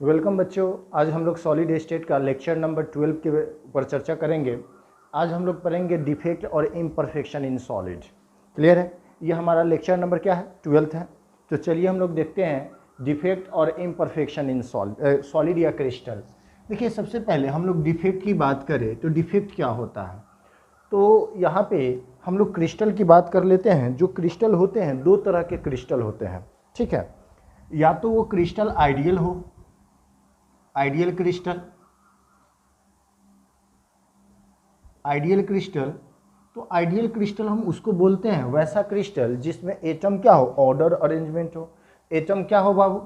Welcome बच्चों। आज हम लोग सॉलिड स्टेट का लेक्चर नंबर 12 के ऊपर चर्चा करेंगे। आज हम लोग पढ़ेंगे डिफेक्ट और इम्परफेक्शन इन सॉलिड। क्लियर है? ये हमारा लेक्चर नंबर क्या है? 12th है। तो चलिए हम लोग देखते हैं डिफेक्ट और इम्परफेक्शन इन सॉलिड या क्रिस्टल। देखिए, सबसे पहले हम लोग डिफेक्ट की बात करें तो डिफेक्ट क्या होता है। तो यहाँ पे हम लोग क्रिस्टल की बात कर लेते हैं। जो क्रिस्टल होते हैं, दो तरह के क्रिस्टल होते हैं, ठीक है। या तो वो क्रिस्टल आइडियल हो, आइडियल क्रिस्टल, आइडियल क्रिस्टल। तो आइडियल क्रिस्टल हम उसको बोलते हैं वैसा क्रिस्टल जिसमें एटम क्या हो, ऑर्डर अरेंजमेंट हो। एटम क्या हो बाबू?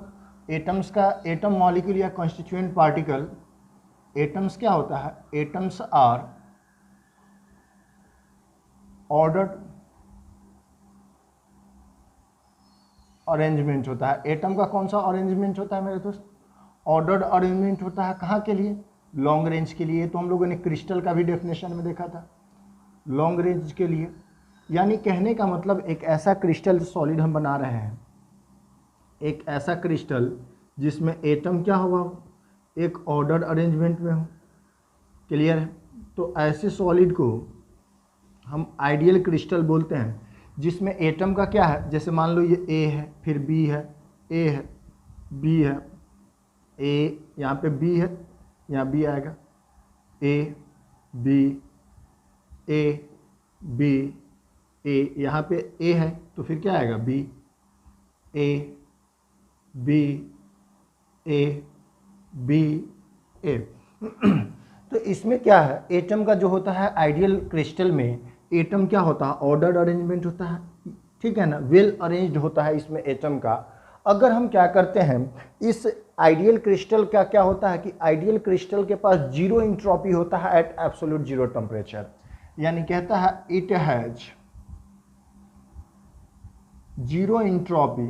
एटम्स का एटम मॉलिक्यूल या कॉन्स्टिट्यूएंट पार्टिकल, एटम्स क्या होता है? एटम्स आर ऑर्डर्ड अरेंजमेंट होता है। एटम का कौन सा अरेंजमेंट होता है मेरे दोस्त? ऑर्डर्ड अरेंजमेंट होता है। कहाँ के लिए? लॉन्ग रेंज के लिए। तो हम लोगों ने क्रिस्टल का भी डेफिनेशन में देखा था, लॉन्ग रेंज के लिए। यानी कहने का मतलब एक ऐसा क्रिस्टल सॉलिड हम बना रहे हैं, एक ऐसा क्रिस्टल जिसमें एटम क्या हुआ हो, एक ऑर्डर्ड अरेंजमेंट में हो। क्लियर है? तो ऐसे सॉलिड को हम आइडियल क्रिस्टल बोलते हैं जिसमें एटम का क्या है, जैसे मान लो ये ए है, फिर बी है, ए है, बी है, ए यहाँ पे बी है, यहाँ बी आएगा, ए बी, ए बी, ए यहाँ पे ए है तो फिर क्या आएगा? B, A B, A B, A. तो इसमें क्या है, एटम का जो होता है आइडियल क्रिस्टल में, एटम क्या होता है? ऑर्डर्ड अरेंजमेंट होता है, ठीक है ना, वेल अरेंज्ड होता है इसमें एटम का। अगर हम क्या करते हैं, इस आइडियल क्रिस्टल का क्या होता है कि आइडियल क्रिस्टल के पास जीरो इंट्रोपी होता है एट एब्सोल्यूट जीरो टेम्परेचर। यानी कहता है it has zero entropy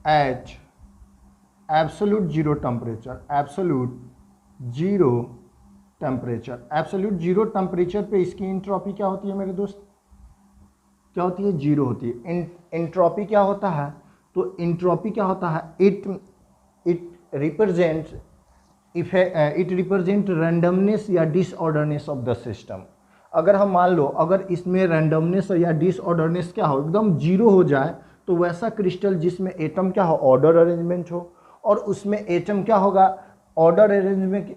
at absolute zero temperature. Absolute zero temperature, absolute zero temperature पे इसकी इंट्रोपी क्या होती है मेरे दोस्त? क्या होती है? जीरो होती है। इंट्रोपी क्या होता है? तो इंट्रोपी क्या होता है? It represent it represent randomness या डिसऑर्डरनेस ऑफ द सिस्टम। अगर हम मान लो अगर इसमें रैंडमनेस या डिसऑर्डरनेस क्या हो, एकदम जीरो हो जाए, तो वैसा क्रिस्टल जिसमें एटम क्या हो, ऑर्डर अरेंजमेंट हो, और उसमें एटम क्या होगा, ऑर्डर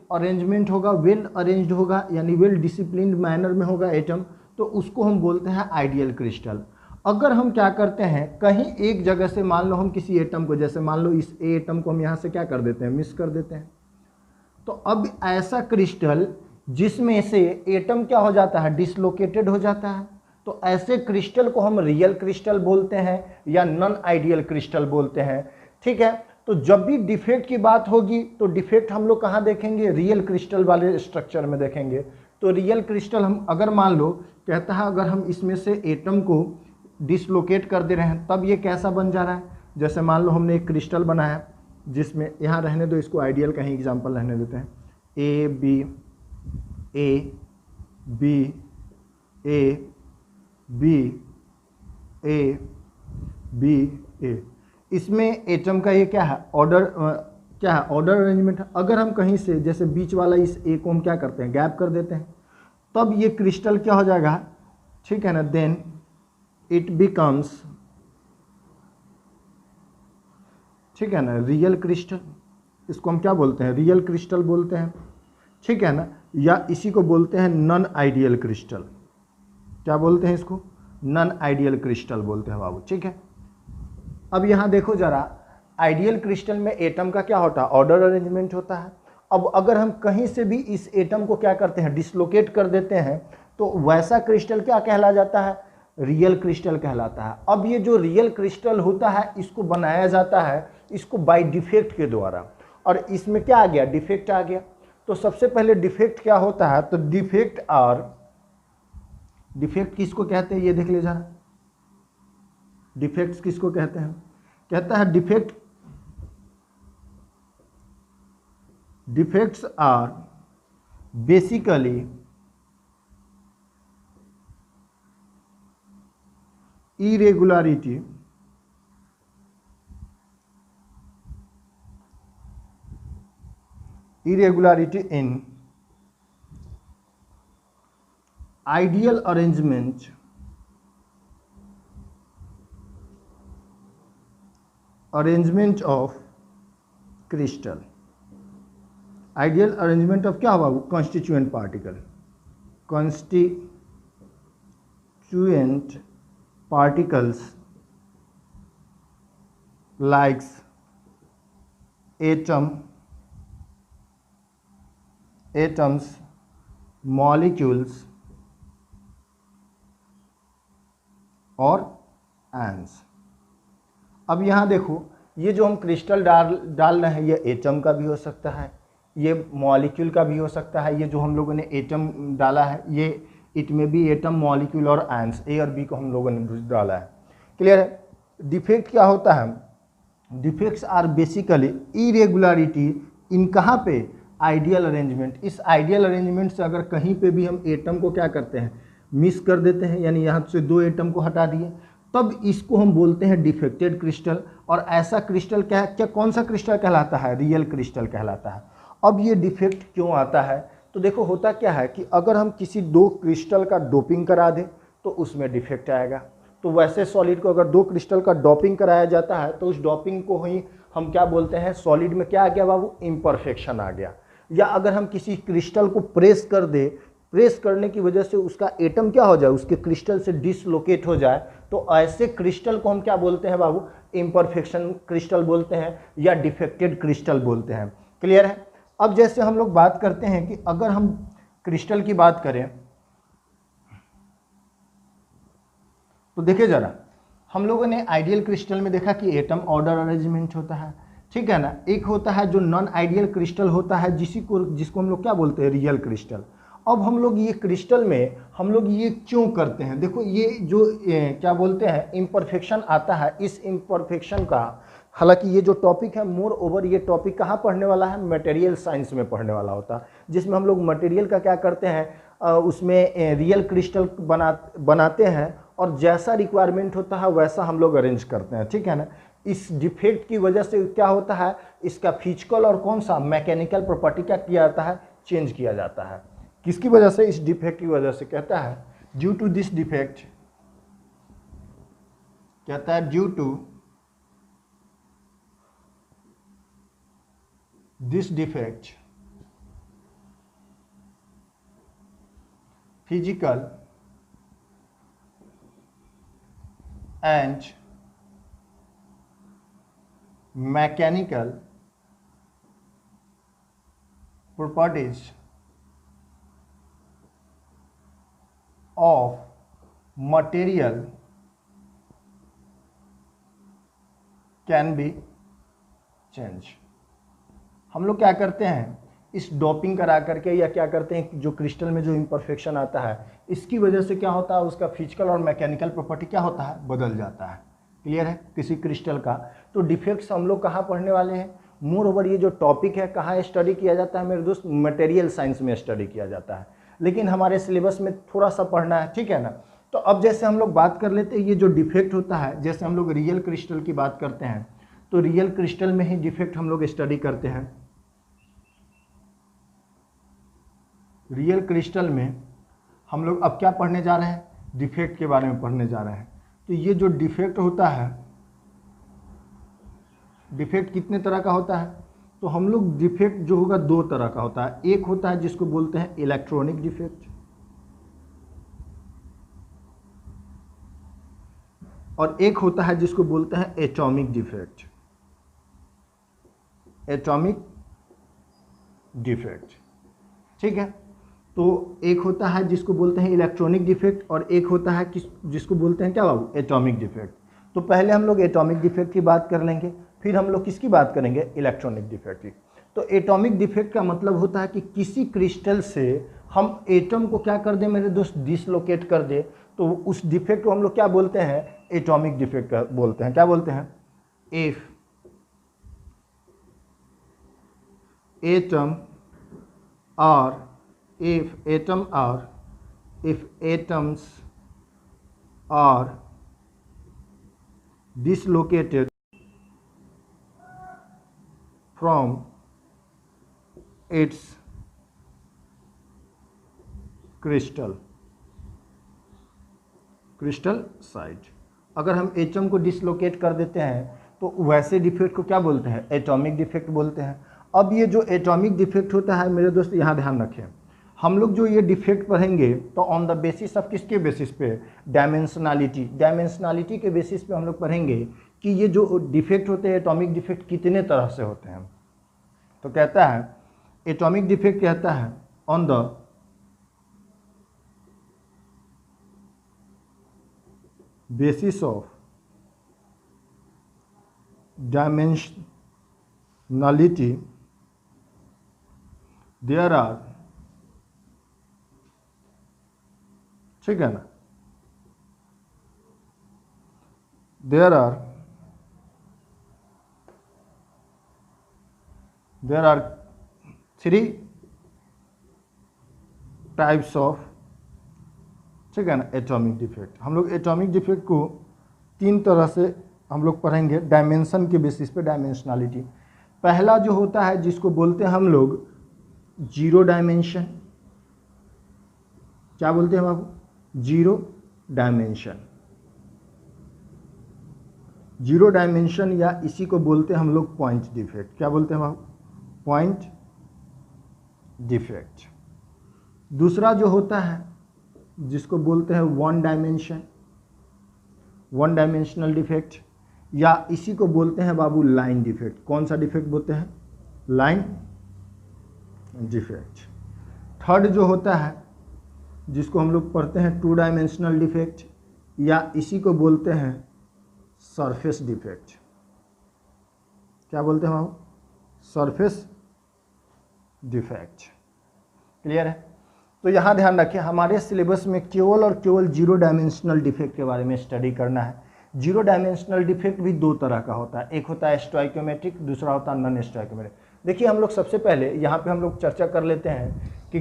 अरेंजमेंट होगा, वेल अरेंज्ड होगा, यानी वेल डिसिप्लिन्ड मैनर में होगा एटम, तो उसको हम बोलते हैं आइडियल क्रिस्टल। अगर हम क्या करते हैं, कहीं एक जगह से मान लो हम किसी एटम को, जैसे मान लो इस ए एटम को हम यहाँ से क्या कर देते हैं, मिस कर देते हैं, तो अब ऐसा क्रिस्टल जिसमें से एटम क्या हो जाता है, डिसलोकेटेड हो जाता है, तो ऐसे क्रिस्टल को हम रियल क्रिस्टल बोलते हैं या नॉन आइडियल क्रिस्टल बोलते हैं। ठीक है? तो जब भी डिफेक्ट की बात होगी तो डिफेक्ट हम लोग कहाँ देखेंगे? रियल क्रिस्टल वाले स्ट्रक्चर में देखेंगे। तो रियल क्रिस्टल हम अगर मान लो, कहता है अगर हम इसमें से एटम को डिसलोकेट कर दे रहे हैं तब ये कैसा बन जा रहा है। जैसे मान लो हमने एक क्रिस्टल बनाया जिसमें, यहाँ रहने दो इसको, आइडियल का ही एग्जाम्पल रहने देते हैं, A B, A B, A B, A B, A. इसमें एटम का ये क्या है, ऑर्डर, क्या है, ऑर्डर अरेंजमेंट है। अगर हम कहीं से जैसे बीच वाला इस ए को हम क्या करते हैं, गैप कर देते हैं, तब ये क्रिस्टल क्या हो जाएगा, ठीक है ना, देन इट बिकम्स, ठीक है ना, रियल क्रिस्टल। इसको हम क्या बोलते हैं? रियल क्रिस्टल बोलते हैं, ठीक है ना। या इसी को बोलते हैं नॉन आइडियल क्रिस्टल। क्या बोलते हैं इसको? नॉन आइडियल क्रिस्टल बोलते हैं बाबू, ठीक है। अब यहाँ देखो जरा, आइडियल क्रिस्टल में एटम का क्या होता है, ऑर्डर अरेंजमेंट होता है। अब अगर हम कहीं से भी इस एटम को क्या करते हैं, डिसलोकेट कर देते हैं, तो वैसा क्रिस्टल क्या कहला जाता है, रियल क्रिस्टल कहलाता है। अब ये जो रियल क्रिस्टल होता है इसको बनाया जाता है इसको बाय डिफेक्ट के द्वारा, और इसमें क्या आ गया, डिफेक्ट आ गया। तो सबसे पहले डिफेक्ट क्या होता है, तो डिफेक्ट किसको कहते हैं ये देख ले जरा। डिफेक्ट्स किसको कहते हैं? कहता है defects are basically irregularity irregularity in ideal arrangement of crystal. Ideal arrangement of क्या हुआ, constituent particle, constituent particles like atoms, molecules और आयंस। अब यहाँ देखो, ये जो हम क्रिस्टल डाल रहे हैं, ये एटम का भी हो सकता है, ये मॉलिक्यूल का भी हो सकता है। ये जो हम लोगों ने एटम डाला है, ये इट में भी एटम, मॉलिक्यूल और आयंस, ए और बी को हम लोगों ने डाला है। क्लियर है। डिफेक्ट क्या होता है, डिफेक्ट्स आर बेसिकली इरेगुलरिटी इन कहाँ पे, आइडियल अरेंजमेंट। इस आइडियल अरेंजमेंट से अगर कहीं पे भी हम एटम को क्या करते हैं, मिस कर देते हैं, यानी यहाँ से 2 एटम को हटा दिए, तब इसको हम बोलते हैं डिफेक्टेड क्रिस्टल। और ऐसा क्रिस्टल क्या कौन सा क्रिस्टल कहलाता है, रियल क्रिस्टल कहलाता है। अब ये डिफेक्ट क्यों आता है, तो देखो होता क्या है कि अगर हम किसी 2 क्रिस्टल का डोपिंग करा दें तो उसमें डिफेक्ट आएगा। तो वैसे सॉलिड को अगर 2 क्रिस्टल का डोपिंग कराया जाता है तो उस डोपिंग को ही हम क्या बोलते हैं, सॉलिड में क्या आ गया बाबू, इम्परफेक्शन आ गया। या अगर हम किसी क्रिस्टल को प्रेस कर दे, प्रेस करने की वजह से उसका एटम क्या हो जाए, उसके क्रिस्टल से डिसलोकेट हो जाए, तो ऐसे क्रिस्टल को हम क्या बोलते हैं बाबू, इम्परफेक्शन क्रिस्टल बोलते हैं या डिफेक्टेड क्रिस्टल बोलते हैं। क्लियर है। अब जैसे हम लोग बात करते हैं कि अगर हम क्रिस्टल की बात करें तो देखिए जरा, हम लोगों ने आइडियल क्रिस्टल में देखा कि एटम ऑर्डर अरेंजमेंट होता है, ठीक है ना। एक होता है जो नॉन आइडियल क्रिस्टल होता है, जिसको हम लोग क्या बोलते हैं, रियल क्रिस्टल। अब हम लोग ये क्रिस्टल में हम लोग ये क्यों करते हैं, देखो ये जो क्या बोलते हैं इम्परफेक्शन आता है, इस इम्परफेक्शन का, हालांकि ये जो टॉपिक है मोर ओवर ये टॉपिक कहाँ पढ़ने वाला है, मटेरियल साइंस में पढ़ने वाला होता है, जिसमें हम लोग मटेरियल का क्या करते हैं, उसमें रियल क्रिस्टल बनाते हैं और जैसा रिक्वायरमेंट होता है वैसा हम लोग अरेंज करते हैं, ठीक है ना। इस डिफेक्ट की वजह से क्या होता है, इसका फिजिकल और कौन सा मैकेनिकल प्रॉपर्टी क्या किया जाता है, चेंज किया जाता है। किसकी वजह से, इस डिफेक्ट की वजह से। कहता है ड्यू टू दिस डिफेक्ट, कहता है due to this defect physical and mechanical properties of material can be changed। हम लोग क्या करते हैं, इस डोपिंग करा करके या क्या करते हैं, जो क्रिस्टल में जो इम्परफेक्शन आता है इसकी वजह से क्या होता है, उसका फिजिकल और मैकेनिकल प्रॉपर्टी क्या होता है, बदल जाता है। क्लियर है। किसी क्रिस्टल का तो डिफेक्ट्स हम लोग कहाँ पढ़ने वाले हैं, मोर ओवर ये जो टॉपिक है कहाँ स्टडी किया जाता है मेरे दोस्त, मटेरियल साइंस में स्टडी किया जाता है, लेकिन हमारे सिलेबस में थोड़ा सा पढ़ना है, ठीक है ना। तो अब जैसे हम लोग बात कर लेते हैं ये जो डिफेक्ट होता है, जैसे हम लोग रियल क्रिस्टल की बात करते हैं तो रियल क्रिस्टल में ही डिफेक्ट हम लोग स्टडी करते हैं। रियल क्रिस्टल में हम लोग अब क्या पढ़ने जा रहे हैं, डिफेक्ट के बारे में पढ़ने जा रहे हैं। तो ये जो डिफेक्ट होता है, डिफेक्ट कितने तरह का होता है, तो हम लोग डिफेक्ट जो होगा 2 तरह का होता है। एक होता है जिसको बोलते हैं इलेक्ट्रॉनिक डिफेक्ट और एक होता है जिसको बोलते हैं एटॉमिक डिफेक्ट। एटॉमिक डिफेक्ट, ठीक है। तो एक होता है जिसको बोलते हैं इलेक्ट्रॉनिक डिफेक्ट और एक होता है जिसको बोलते हैं क्या बाबू, एटॉमिक डिफेक्ट। तो पहले हम लोग एटॉमिक डिफेक्ट की बात कर लेंगे, फिर हम लोग किसकी बात करेंगे, इलेक्ट्रॉनिक डिफेक्ट की। तो एटॉमिक डिफेक्ट का मतलब होता है कि किसी क्रिस्टल से हम एटम को क्या कर दें मेरे दोस्त, डिसलोकेट कर दे, तो उस डिफेक्ट को हम लोग क्या बोलते हैं, एटॉमिक डिफेक्ट बोलते हैं। क्या बोलते हैं, इफ एटम और if atoms are dislocated from it's crystal site. अगर हम एटम को डिसलोकेट कर देते हैं तो वैसे डिफेक्ट को क्या बोलते हैं? एटॉमिक डिफेक्ट बोलते हैं। अब ये जो एटॉमिक डिफेक्ट होता है मेरे दोस्त, यहाँ ध्यान रखें, हम लोग जो ये डिफेक्ट पढ़ेंगे तो ऑन द बेसिस ऑफ किसके बेसिस पे? डायमेंशनलिटी के बेसिस पे हम लोग पढ़ेंगे कि ये जो डिफेक्ट होते हैं एटॉमिक डिफेक्ट कितने तरह से होते हैं। तो कहता है एटॉमिक डिफेक्ट कहता है on the basis of dimensionality there are, ठीक है ना, देयर आर 3 टाइप्स ऑफ, ठीक है ना, एटॉमिक डिफेक्ट। हम लोग एटॉमिक डिफेक्ट को 3 तरह से हम लोग पढ़ेंगे डायमेंशन के बेसिस पे, डायमेंशनलिटी। पहला जो होता है जिसको बोलते हैं हम लोग जीरो डायमेंशन, क्या बोलते हैं बाबू? Zero dimension. जीरो डायमेंशन या इसी को बोलते हैं हम लोग पॉइंट डिफेक्ट। क्या बोलते हैं बाबू? Point defect. दूसरा जो होता है जिसको बोलते हैं वन डायमेंशनल डिफेक्ट, या इसी को बोलते हैं बाबू लाइन डिफेक्ट। कौन सा डिफेक्ट बोलते हैं? Line defect. थर्ड जो होता है जिसको हम लोग पढ़ते हैं 2 डायमेंशनल डिफेक्ट, या इसी को बोलते हैं सरफेस डिफेक्ट। क्या बोलते हैं बाबू? Surface defect. क्लियर है? तो यहाँ ध्यान रखें, हमारे सिलेबस में केवल और केवल जीरो डायमेंशनल डिफेक्ट के बारे में स्टडी करना है। जीरो डायमेंशनल डिफेक्ट भी 2 तरह का होता है, एक होता है स्टोइकोमेट्रिक, दूसरा होता है नॉन स्टोइकोमेट्रिक। देखिए हम लोग सबसे पहले यहाँ पे हम लोग चर्चा कर लेते हैं कि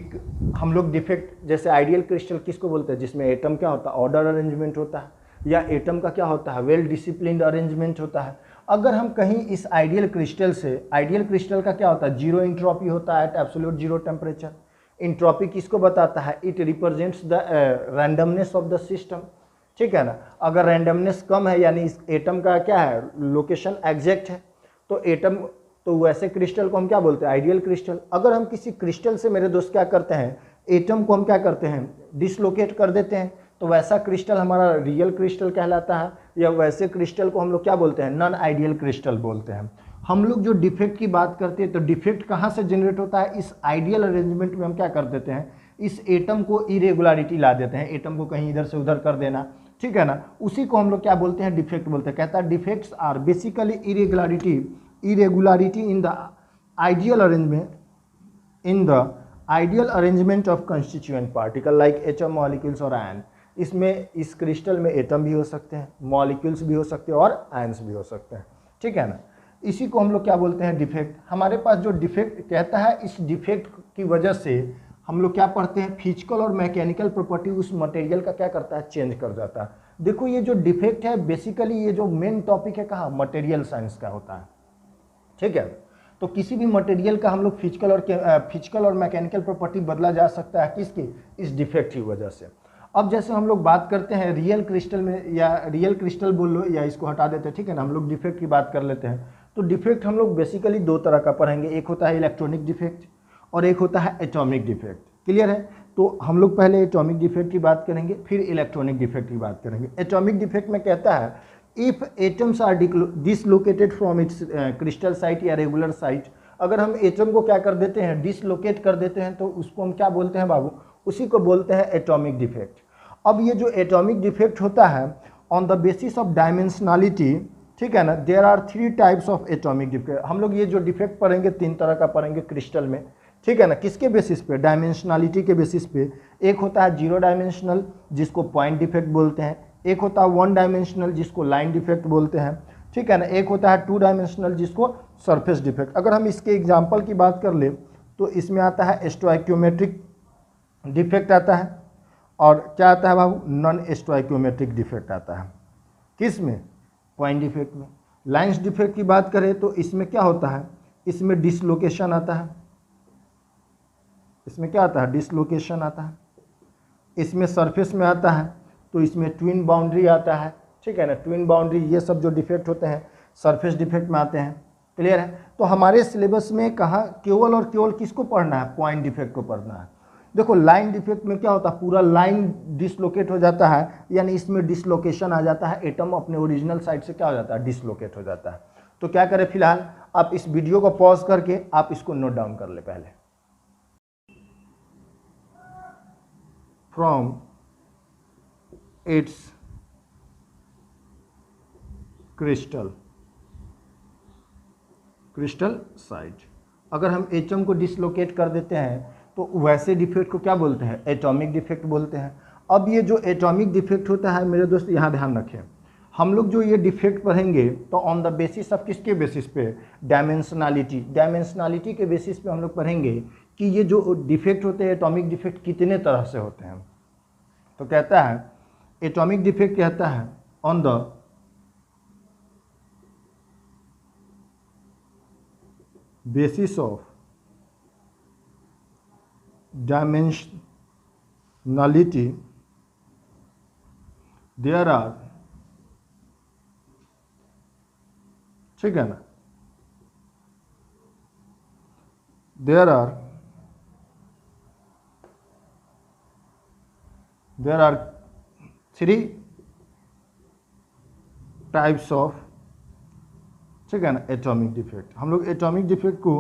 हम लोग डिफेक्ट, जैसे आइडियल क्रिस्टल किसको बोलते हैं? जिसमें एटम क्या होता है? ऑर्डर अरेंजमेंट होता है, या एटम का क्या होता है? वेल डिसिप्लिन्ड अरेंजमेंट होता है। अगर हम कहीं इस आइडियल क्रिस्टल से, आइडियल क्रिस्टल का क्या होता है? जीरो इंट्रोपी होता है at absolute zero temperature. Entropy किसको बताता है? It represents the randomness of the system, ठीक है ना। अगर रैंडमनेस कम है यानी इस एटम का क्या है? लोकेशन एग्जैक्ट है, तो एटम, तो वैसे क्रिस्टल को हम क्या बोलते हैं? Ideal crystal. अगर हम किसी क्रिस्टल से मेरे दोस्त क्या करते हैं? एटम को हम क्या करते हैं? डिसलोकेट कर देते हैं, तो वैसा क्रिस्टल हमारा रियल क्रिस्टल कहलाता है, या वैसे क्रिस्टल को हम लोग क्या बोलते हैं? नॉन आइडियल क्रिस्टल बोलते हैं। हम लोग जो डिफेक्ट की बात करते हैं तो डिफेक्ट कहाँ से जनरेट होता है? इस आइडियल अरेंजमेंट में हम क्या कर देते हैं? इस एटम को इरेगुलरिटी ला देते हैं, एटम को कहीं इधर से उधर कर देना, ठीक है ना, उसी को हम लोग क्या बोलते हैं? डिफेक्ट बोलते हैं। कहता है defects are basically irregularity in the ideal arrangement of constituent particle like atom, molecules और आयन। इसमें इस क्रिस्टल में एटम भी हो सकते हैं, मॉलिक्यूल्स भी हो सकते हैं और आयन्स भी हो सकते हैं, ठीक है ना। इसी को हम लोग क्या बोलते हैं? डिफेक्ट। हमारे पास जो डिफेक्ट कहता है, इस डिफेक्ट की वजह से हम लोग क्या पढ़ते हैं? फिजिकल और मैकेनिकल प्रॉपर्टी उस मटेरियल का क्या करता है? चेंज कर जाता है। देखो ये जो डिफेक्ट है बेसिकली ये जो मेन टॉपिक है कहाँ? मटेरियल साइंस का होता है, ठीक है। तो किसी भी मटेरियल का हम लोग फिजिकल और मैकेनिकल प्रॉपर्टी बदला जा सकता है किसकी? इस डिफेक्ट की वजह से। अब जैसे हम लोग बात करते हैं रियल क्रिस्टल में, या रियल क्रिस्टल बोल लो या इसको हटा देते हैं, ठीक है ना, हम लोग डिफेक्ट की बात कर लेते हैं। तो डिफेक्ट हम लोग बेसिकली 2 तरह का पढ़ेंगे, एक होता है इलेक्ट्रॉनिक डिफेक्ट और एक होता है एटॉमिक डिफेक्ट। क्लियर है? तो हम लोग पहले एटॉमिक डिफेक्ट की बात करेंगे, फिर इलेक्ट्रॉनिक डिफेक्ट की बात करेंगे। एटॉमिक डिफेक्ट में कहता है if atoms are dislocated from its crystal site या रेगुलर साइट। अगर हम एटम को क्या कर देते हैं? डिसलोकेट कर देते हैं, तो उसको हम क्या बोलते हैं बाबू? उसी को बोलते हैं एटॉमिक डिफेक्ट। अब ये जो एटॉमिक डिफेक्ट होता है on the basis of dimensionality, ठीक है ना, there are 3 types of atomic defect. हम लोग ये जो डिफेक्ट पढ़ेंगे 3 तरह का पढ़ेंगे क्रिस्टल में, ठीक है ना। किसके बेसिस पे? डायमेंशनलिटी के बेसिस पे। एक होता है जीरो डायमेंशनल जिसको पॉइंट डिफेक्ट बोलते हैं, एक होता है 1 डायमेंशनल जिसको लाइन डिफेक्ट बोलते हैं, ठीक है ना, एक होता है 2 डायमेंशनल जिसको सरफेस डिफेक्ट। अगर हम इसके एग्जाम्पल की बात कर ले तो इसमें आता है स्टोइकियोमेट्रिक डिफेक्ट आता है, और क्या आता है बाबू? नॉन स्टोइकियोमेट्रिक डिफेक्ट आता है। किस में? पॉइंट डिफेक्ट में। लाइंस डिफेक्ट की बात करें तो इसमें क्या होता है? इसमें डिसलोकेशन आता है, इसमें क्या आता है, डिसलोकेशन आता है। इसमें सरफेस में आता है तो इसमें ट्विन बाउंड्री आता है, ठीक है ना, ट्विन बाउंड्री, ये सब जो डिफेक्ट होते हैं सरफेस डिफेक्ट में आते हैं। क्लियर है। तो हमारे सिलेबस में कहा केवल और केवल किसको पढ़ना है, पॉइंट डिफेक्ट को पढ़ना है। देखो लाइन डिफेक्ट में क्या होता है, पूरा लाइन डिसलोकेट हो जाता है, यानी इसमें डिसलोकेशन आ जाता है, एटम अपने ओरिजिनल साइड से क्या हो जाता है, डिसलोकेट हो जाता है। तो क्या करें, फिलहाल आप इस वीडियो को पॉज करके आप इसको नोट डाउन कर ले पहले। फ्रॉम इट्स क्रिस्टल साइड, अगर हम एटम को डिसलोकेट कर देते हैं तो वैसे डिफेक्ट को क्या बोलते हैं, एटॉमिक डिफेक्ट बोलते हैं। अब ये जो एटॉमिक डिफेक्ट होता है मेरे दोस्त, यहाँ ध्यान रखें, हम लोग जो ये डिफेक्ट पढ़ेंगे तो ऑन द बेसिस ऑफ किसके बेसिस पे, डायमेंशनलिटी के बेसिस पे हम लोग पढ़ेंगे कि ये जो डिफेक्ट होते हैं एटॉमिक डिफेक्ट कितने तरह से होते हैं। तो कहता है एटॉमिक डिफेक्ट कहता है on the basis of dimensionality there are, ठीक है ना, देयर आर 3 टाइप्स ऑफ, ठीक है ना, एटॉमिक डिफेक्ट। हम लोग एटॉमिक डिफेक्ट को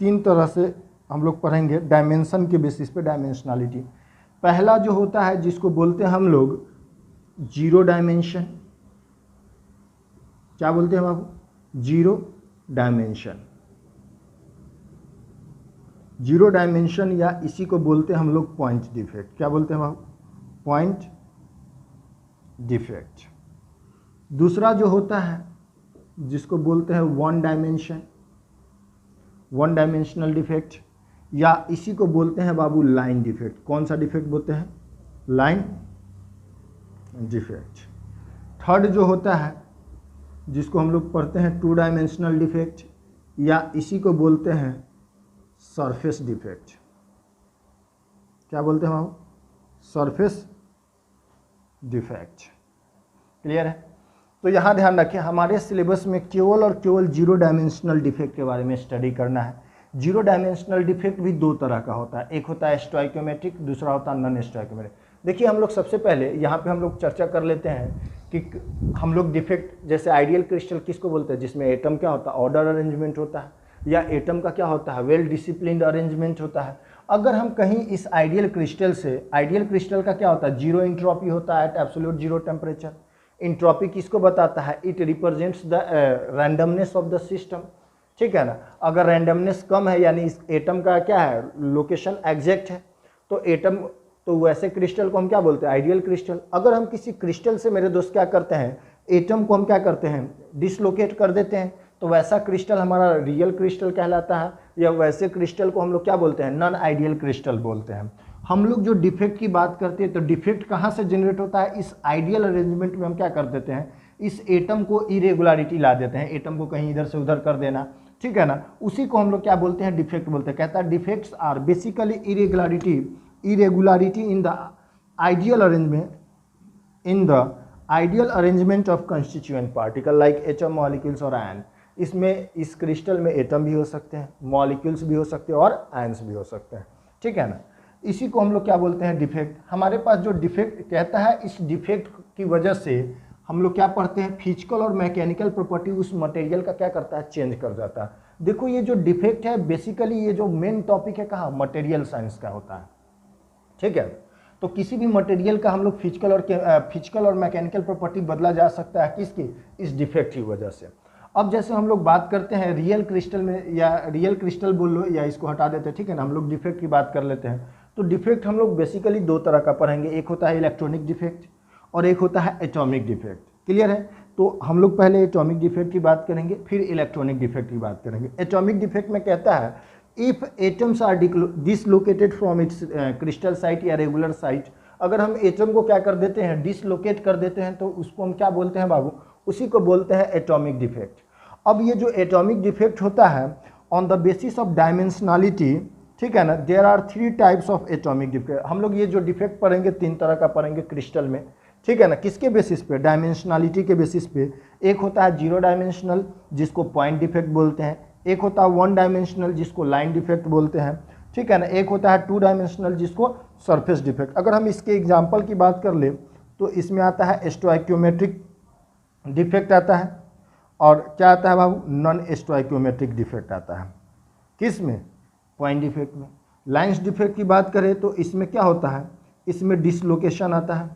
3 तरह से हम लोग पढ़ेंगे डायमेंशन के बेसिस पे, डायमेंशनलिटी। पहला जो होता है जिसको बोलते हैं हम लोग जीरो डायमेंशन, क्या बोलते हैं बाबू, जीरो डायमेंशन। जीरो डायमेंशन या इसी को बोलते हैं हम लोग पॉइंट डिफेक्ट। क्या बोलते हैं बाबू, पॉइंट डिफेक्ट। दूसरा जो होता है जिसको बोलते हैं वन डायमेंशनल डिफेक्ट, या इसी को बोलते हैं बाबू लाइन डिफेक्ट। कौन सा डिफेक्ट बोलते हैं, लाइन डिफेक्ट। थर्ड जो होता है जिसको हम लोग पढ़ते हैं 2 डायमेंशनल डिफेक्ट, या इसी को बोलते हैं सरफेस डिफेक्ट। क्या बोलते हैं बाबू, सरफेस डिफेक्ट। क्लियर है। तो यहाँ ध्यान रखें हमारे सिलेबस में केवल और केवल जीरो डायमेंशनल डिफेक्ट के बारे में स्टडी करना है। जीरो डायमेंशनल डिफेक्ट भी 2 तरह का होता है, एक होता है स्टोइकोमेट्रिक, दूसरा होता है नॉन स्टोइकोमेट्रिक। देखिए हम लोग सबसे पहले यहाँ पे हम लोग चर्चा कर लेते हैं कि हम लोग डिफेक्ट जैसे आइडियल क्रिस्टल किसको बोलते हैं, जिसमें एटम क्या होता है, ऑर्डर अरेंजमेंट होता है, या एटम का क्या होता है, वेल डिसिप्लिन्ड अरेंजमेंट होता है। अगर हम कहीं इस आइडियल क्रिस्टल से, आइडियल क्रिस्टल का क्या होता है, जीरो इंट्रोपी होता है at absolute zero temperature. Entropy किसको बताता है, it represents the randomness of the system, ठीक है ना। अगर रैंडमनेस कम है यानी इस एटम का क्या है, लोकेशन एग्जैक्ट है, तो एटम, तो वैसे क्रिस्टल को हम क्या बोलते हैं, आइडियल क्रिस्टल। अगर हम किसी क्रिस्टल से मेरे दोस्त क्या करते हैं, एटम को हम क्या करते हैं, डिसलोकेट कर देते हैं, तो वैसा क्रिस्टल हमारा रियल क्रिस्टल कहलाता है, या वैसे क्रिस्टल को हम लोग क्या बोलते हैं, नॉन आइडियल क्रिस्टल बोलते हैं। हम लोग जो डिफेक्ट की बात करते हैं तो डिफेक्ट कहाँ से जनरेट होता है, इस आइडियल अरेंजमेंट में हम क्या कर देते हैं, इस एटम को इरेगुलरिटी ला देते हैं, एटम को कहीं इधर से उधर कर देना, ठीक है ना, उसी को हम लोग क्या बोलते हैं, डिफेक्ट बोलते हैं। कहता है defects are basically irregularity in the ideal arrangement of constituent particle like atom, molecules और आयन। इसमें इस क्रिस्टल में एटम भी हो सकते हैं, मॉलिक्यूल्स भी हो सकते हैं और आयंस भी हो सकते हैं, ठीक है ना। इसी को हम लोग क्या बोलते हैं, डिफेक्ट। हमारे पास जो डिफेक्ट कहता है, इस डिफेक्ट की वजह से हम लोग क्या पढ़ते हैं, फिजिकल और मैकेनिकल प्रॉपर्टी उस मटेरियल का क्या करता है, चेंज कर जाता है। देखो ये जो डिफेक्ट है बेसिकली ये जो मेन टॉपिक है कहाँ, मटेरियल साइंस का होता है, ठीक है। तो किसी भी मटेरियल का हम लोग फिजिकल और मैकेनिकल प्रॉपर्टी बदला जा सकता है किसकी, इस डिफेक्ट की वजह से। अब जैसे हम लोग बात करते हैं रियल क्रिस्टल में, या रियल क्रिस्टल बोल लो या इसको हटा देते हैं, ठीक है ना, हम लोग डिफेक्ट की बात कर लेते हैं। तो डिफेक्ट हम लोग बेसिकली 2 तरह का पढ़ेंगे, एक होता है इलेक्ट्रॉनिक डिफेक्ट और एक होता है एटॉमिक डिफेक्ट। क्लियर है। तो हम लोग पहले एटॉमिक डिफेक्ट की बात करेंगे, फिर इलेक्ट्रॉनिक डिफेक्ट की बात करेंगे। एटॉमिक डिफेक्ट में कहता है if atoms are dislocated from its crystal site या रेगुलर साइट, अगर हम एटम को क्या कर देते हैं, डिसलोकेट कर देते हैं, तो उसको हम क्या बोलते हैं बाबू, उसी को बोलते हैं एटॉमिक डिफेक्ट। अब ये जो एटॉमिक डिफेक्ट होता है on the basis of dimensionality, ठीक है ना। There are 3 types of atomic defect. हम लोग ये जो डिफेक्ट पढ़ेंगे 3 तरह का पढ़ेंगे क्रिस्टल में, ठीक है ना। किसके बेसिस पे? डायमेंशनलिटी के बेसिस पे। एक होता है 0 डायमेंशनल जिसको पॉइंट डिफेक्ट बोलते हैं, एक होता है 1 डायमेंशनल जिसको लाइन डिफेक्ट बोलते हैं, ठीक है ना, एक होता है 2 डायमेंशनल जिसको सरफेस डिफेक्ट। अगर हम इसके एग्जाम्पल की बात कर ले तो इसमें आता है स्टोइकियोमेट्रिक डिफेक्ट आता है, और क्या आता है बाबू? नॉन स्टोइकियोमेट्रिक डिफेक्ट आता है। किस में? पॉइंट डिफेक्ट में। लाइंस डिफेक्ट की बात करें तो इसमें क्या होता है? इसमें डिसलोकेशन आता है।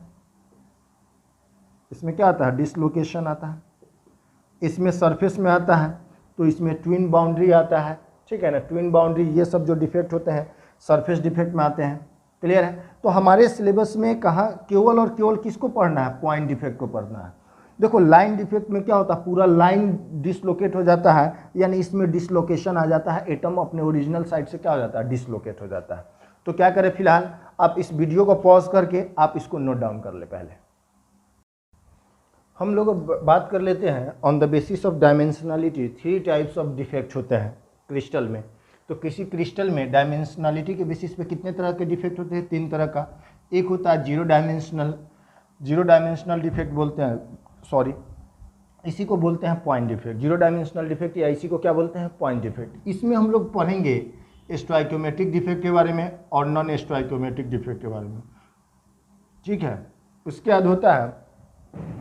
इसमें क्या आता है? डिसलोकेशन आता है। इसमें सरफेस में आता है तो इसमें ट्विन बाउंड्री आता है, ठीक है ना। ट्विन बाउंड्री, ये सब जो डिफेक्ट होते हैं सरफेस डिफेक्ट में आते हैं। क्लियर है? तो हमारे सिलेबस में कहाँ केवल और केवल किसको पढ़ना है? पॉइंट डिफेक्ट को पढ़ना है। देखो लाइन डिफेक्ट में क्या होता है? पूरा लाइन डिसलोकेट हो जाता है, यानी इसमें डिसलोकेशन आ जाता है, एटम अपने ओरिजिनल साइड से क्या हो जाता है? डिसलोकेट हो जाता है। तो क्या करें, फिलहाल आप इस वीडियो को पॉज करके आप इसको नोट डाउन कर ले। पहले हम लोग बात कर लेते हैं on the basis of dimensionality 3 types of defect होते हैं क्रिस्टल में। तो किसी क्रिस्टल में डायमेंशनलिटी के बेसिस पे कितने तरह के डिफेक्ट होते हैं? 3 तरह का। एक होता है 0 डायमेंशनल डिफेक्ट बोलते हैं, सॉरी इसी को बोलते हैं पॉइंट डिफेक्ट। 0 डायमेंशनल डिफेक्ट या इसी को क्या बोलते हैं? Point defect. इसमें हम लोग पढ़ेंगे स्टोइकियोमेट्रिक डिफेक्ट के बारे में और नॉन स्टोइकियोमेट्रिक डिफेक्ट के बारे में, ठीक है। उसके बाद होता है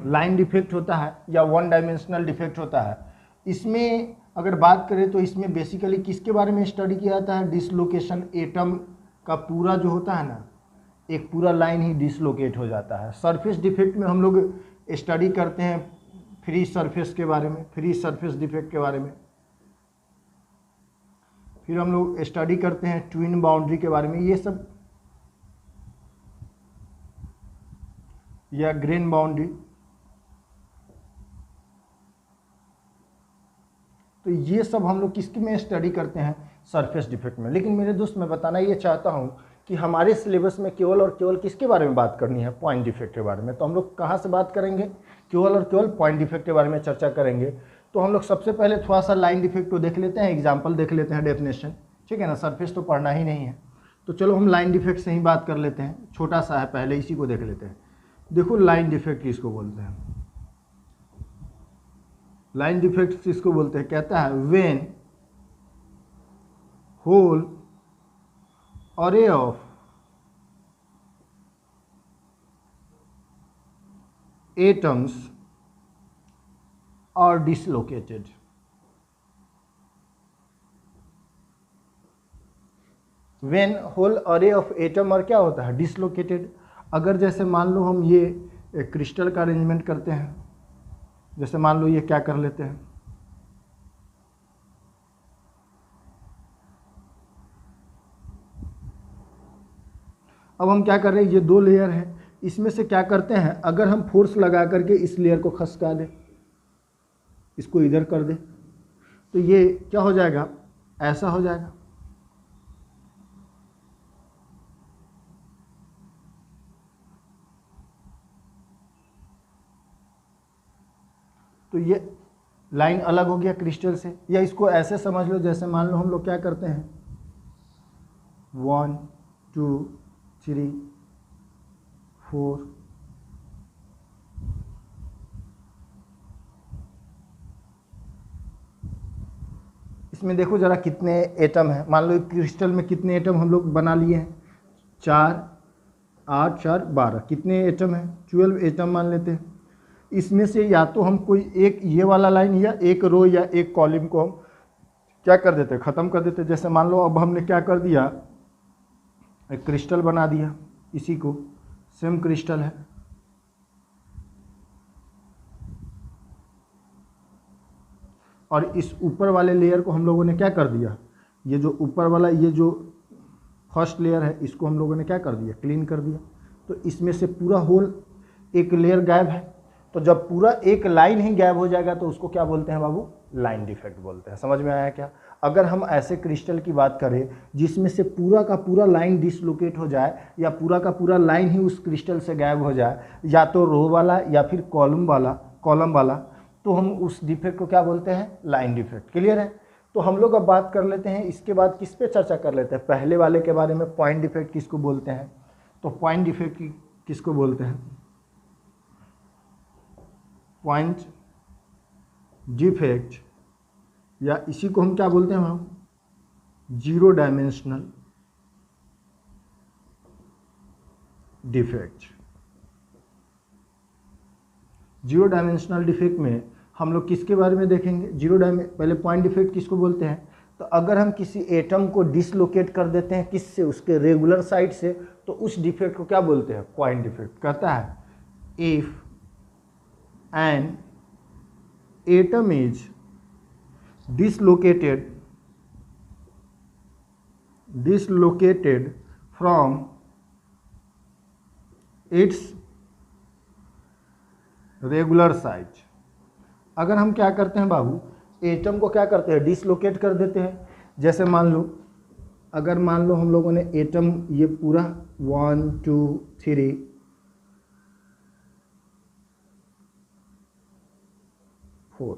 लाइन डिफेक्ट होता है या 1 डायमेंशनल डिफेक्ट होता है। इसमें अगर बात करें तो इसमें बेसिकली किसके बारे में स्टडी किया जाता है? डिसलोकेशन, एटम का पूरा जो होता है ना, एक पूरा लाइन ही डिसलोकेट हो जाता है। सरफेस डिफेक्ट में हम लोग स्टडी करते हैं फ्री सरफेस के बारे में, फ्री सरफेस डिफेक्ट के बारे में। फिर हम लोग स्टडी करते हैं ट्विन बाउंड्री के बारे में, ये सब, या ग्रेन बाउंड्री। तो ये सब हम लोग किसके में स्टडी करते हैं? सरफेस डिफेक्ट में। लेकिन मेरे दोस्त मैं बताना ये चाहता हूँ कि हमारे सिलेबस में केवल और केवल किसके बारे में बात करनी है? पॉइंट डिफेक्ट के बारे में। तो हम लोग कहाँ से बात करेंगे? केवल और केवल पॉइंट डिफेक्ट के बारे में चर्चा करेंगे। तो हम लोग सबसे पहले थोड़ा सा लाइन डिफेक्ट को देख लेते हैं, एग्जाम्पल देख लेते हैं, डेफिनेशन, ठीक है ना। सरफेस तो पढ़ना ही नहीं है, तो चलो हम लाइन डिफेक्ट से ही बात कर लेते हैं। छोटा सा है, पहले इसी को देख लेते हैं। देखो लाइन डिफेक्ट किसको बोलते हैं? लाइन डिफेक्ट किसको बोलते हैं? कहता है when whole array of atoms are dislocated। when whole array of atom और क्या होता है? डिसलोकेटेड। अगर जैसे मान लो हम ये क्रिस्टल का अरेंजमेंट करते हैं, जैसे मान लो ये क्या कर लेते हैं, अब हम क्या कर रहे हैं, ये 2 लेयर है, इसमें से क्या करते हैं, अगर हम फोर्स लगा करके इस लेयर को खसका दें, इसको इधर कर दें, तो ये क्या हो जाएगा? ऐसा हो जाएगा। तो ये लाइन अलग हो गया क्रिस्टल से। या इसको ऐसे समझ लो, जैसे मान लो हम लोग क्या करते हैं, 1 2 3 4, इसमें देखो जरा कितने एटम हैं। मान लो क्रिस्टल में कितने एटम हम लोग बना लिए हैं? 4 8 4 12, कितने एटम हैं? 12 एटम मान लेते हैं। इसमें से या तो हम कोई एक ये वाला लाइन या एक रो या एक कॉलम को हम क्या कर देते हैं? ख़त्म कर देते हैं। जैसे मान लो अब हमने क्या कर दिया, एक क्रिस्टल बना दिया, इसी को सेम क्रिस्टल है, और इस ऊपर वाले लेयर को हम लोगों ने क्या कर दिया, ये जो ऊपर वाला, ये जो फर्स्ट लेयर है, इसको हम लोगों ने क्या कर दिया? क्लीन कर दिया। तो इसमें से पूरा होल एक लेयर गायब है। तो जब पूरा एक लाइन ही गायब हो जाएगा तो उसको क्या बोलते हैं बाबू? लाइन डिफेक्ट बोलते हैं। समझ में आया क्या? अगर हम ऐसे क्रिस्टल की बात करें जिसमें से पूरा का पूरा लाइन डिसलोकेट हो जाए, या पूरा का पूरा लाइन ही उस क्रिस्टल से गायब हो जाए, या तो रो वाला या फिर कॉलम वाला, तो हम उस डिफेक्ट को क्या बोलते हैं? Line defect. क्लियर है? तो हम लोग अब बात कर लेते हैं, इसके बाद किस पे चर्चा कर लेते हैं, पहले वाले के बारे में, पॉइंट डिफेक्ट किसको बोलते हैं। तो पॉइंट डिफेक्ट किसको बोलते हैं, पॉइंट डिफेक्ट, या इसी को हम क्या बोलते हैं हम, zero dimensional defect. Zero dimensional defect में हम लोग किसके बारे में देखेंगे, पहले पॉइंट डिफेक्ट किसको बोलते हैं, तो अगर हम किसी एटम को डिसलोकेट कर देते हैं किससे, उसके रेगुलर साइड से, तो उस डिफेक्ट को क्या बोलते हैं, पॉइंट डिफेक्ट। कहता है if an atom is dislocated from its regular size. अगर हम क्या करते हैं बाबू, एटम को क्या करते हैं, डिसलोकेट कर देते हैं। जैसे मान लो, अगर मान लो हम लोगों ने एटम ये पूरा 1 2 3 4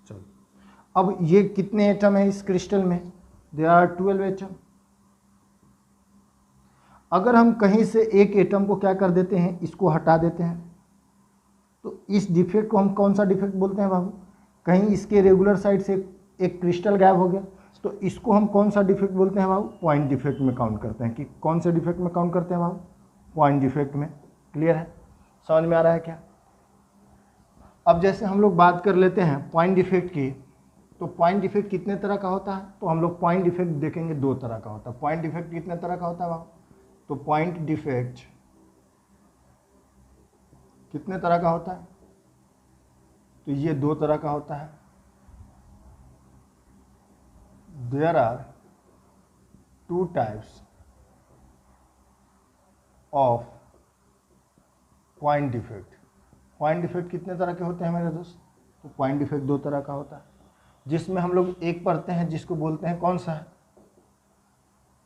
चलो, अब ये कितने एटम है इस क्रिस्टल में, देयर आर 12 एटम। अगर हम कहीं से एक एटम को क्या कर देते हैं, इसको हटा देते हैं, तो इस डिफेक्ट को हम कौन सा डिफेक्ट बोलते हैं बाबू, कहीं इसके रेगुलर साइड से एक क्रिस्टल गायब हो गया, तो इसको हम कौन सा डिफेक्ट बोलते हैं बाबू, पॉइंट डिफेक्ट में काउंट करते हैं। कि कौन से डिफेक्ट में काउंट करते हैं बाबू, पॉइंट डिफेक्ट में। क्लियर है, समझ में आ रहा है क्या। अब जैसे हम लोग बात कर लेते हैं पॉइंट डिफेक्ट की, तो पॉइंट डिफेक्ट कितने तरह का होता है, तो हम लोग पॉइंट डिफेक्ट देखेंगे 2 तरह का होता है। पॉइंट डिफेक्ट कितने तरह का होता है बाबू, तो पॉइंट डिफेक्ट कितने तरह का होता है, तो ये 2 तरह का होता है। There are 2 types of point defect. Point defect कितने तरह के होते हैं मेरे दोस्त, तो पॉइंट डिफेक्ट 2 तरह का होता है, जिसमें हम लोग एक पढ़ते हैं जिसको बोलते हैं कौन सा,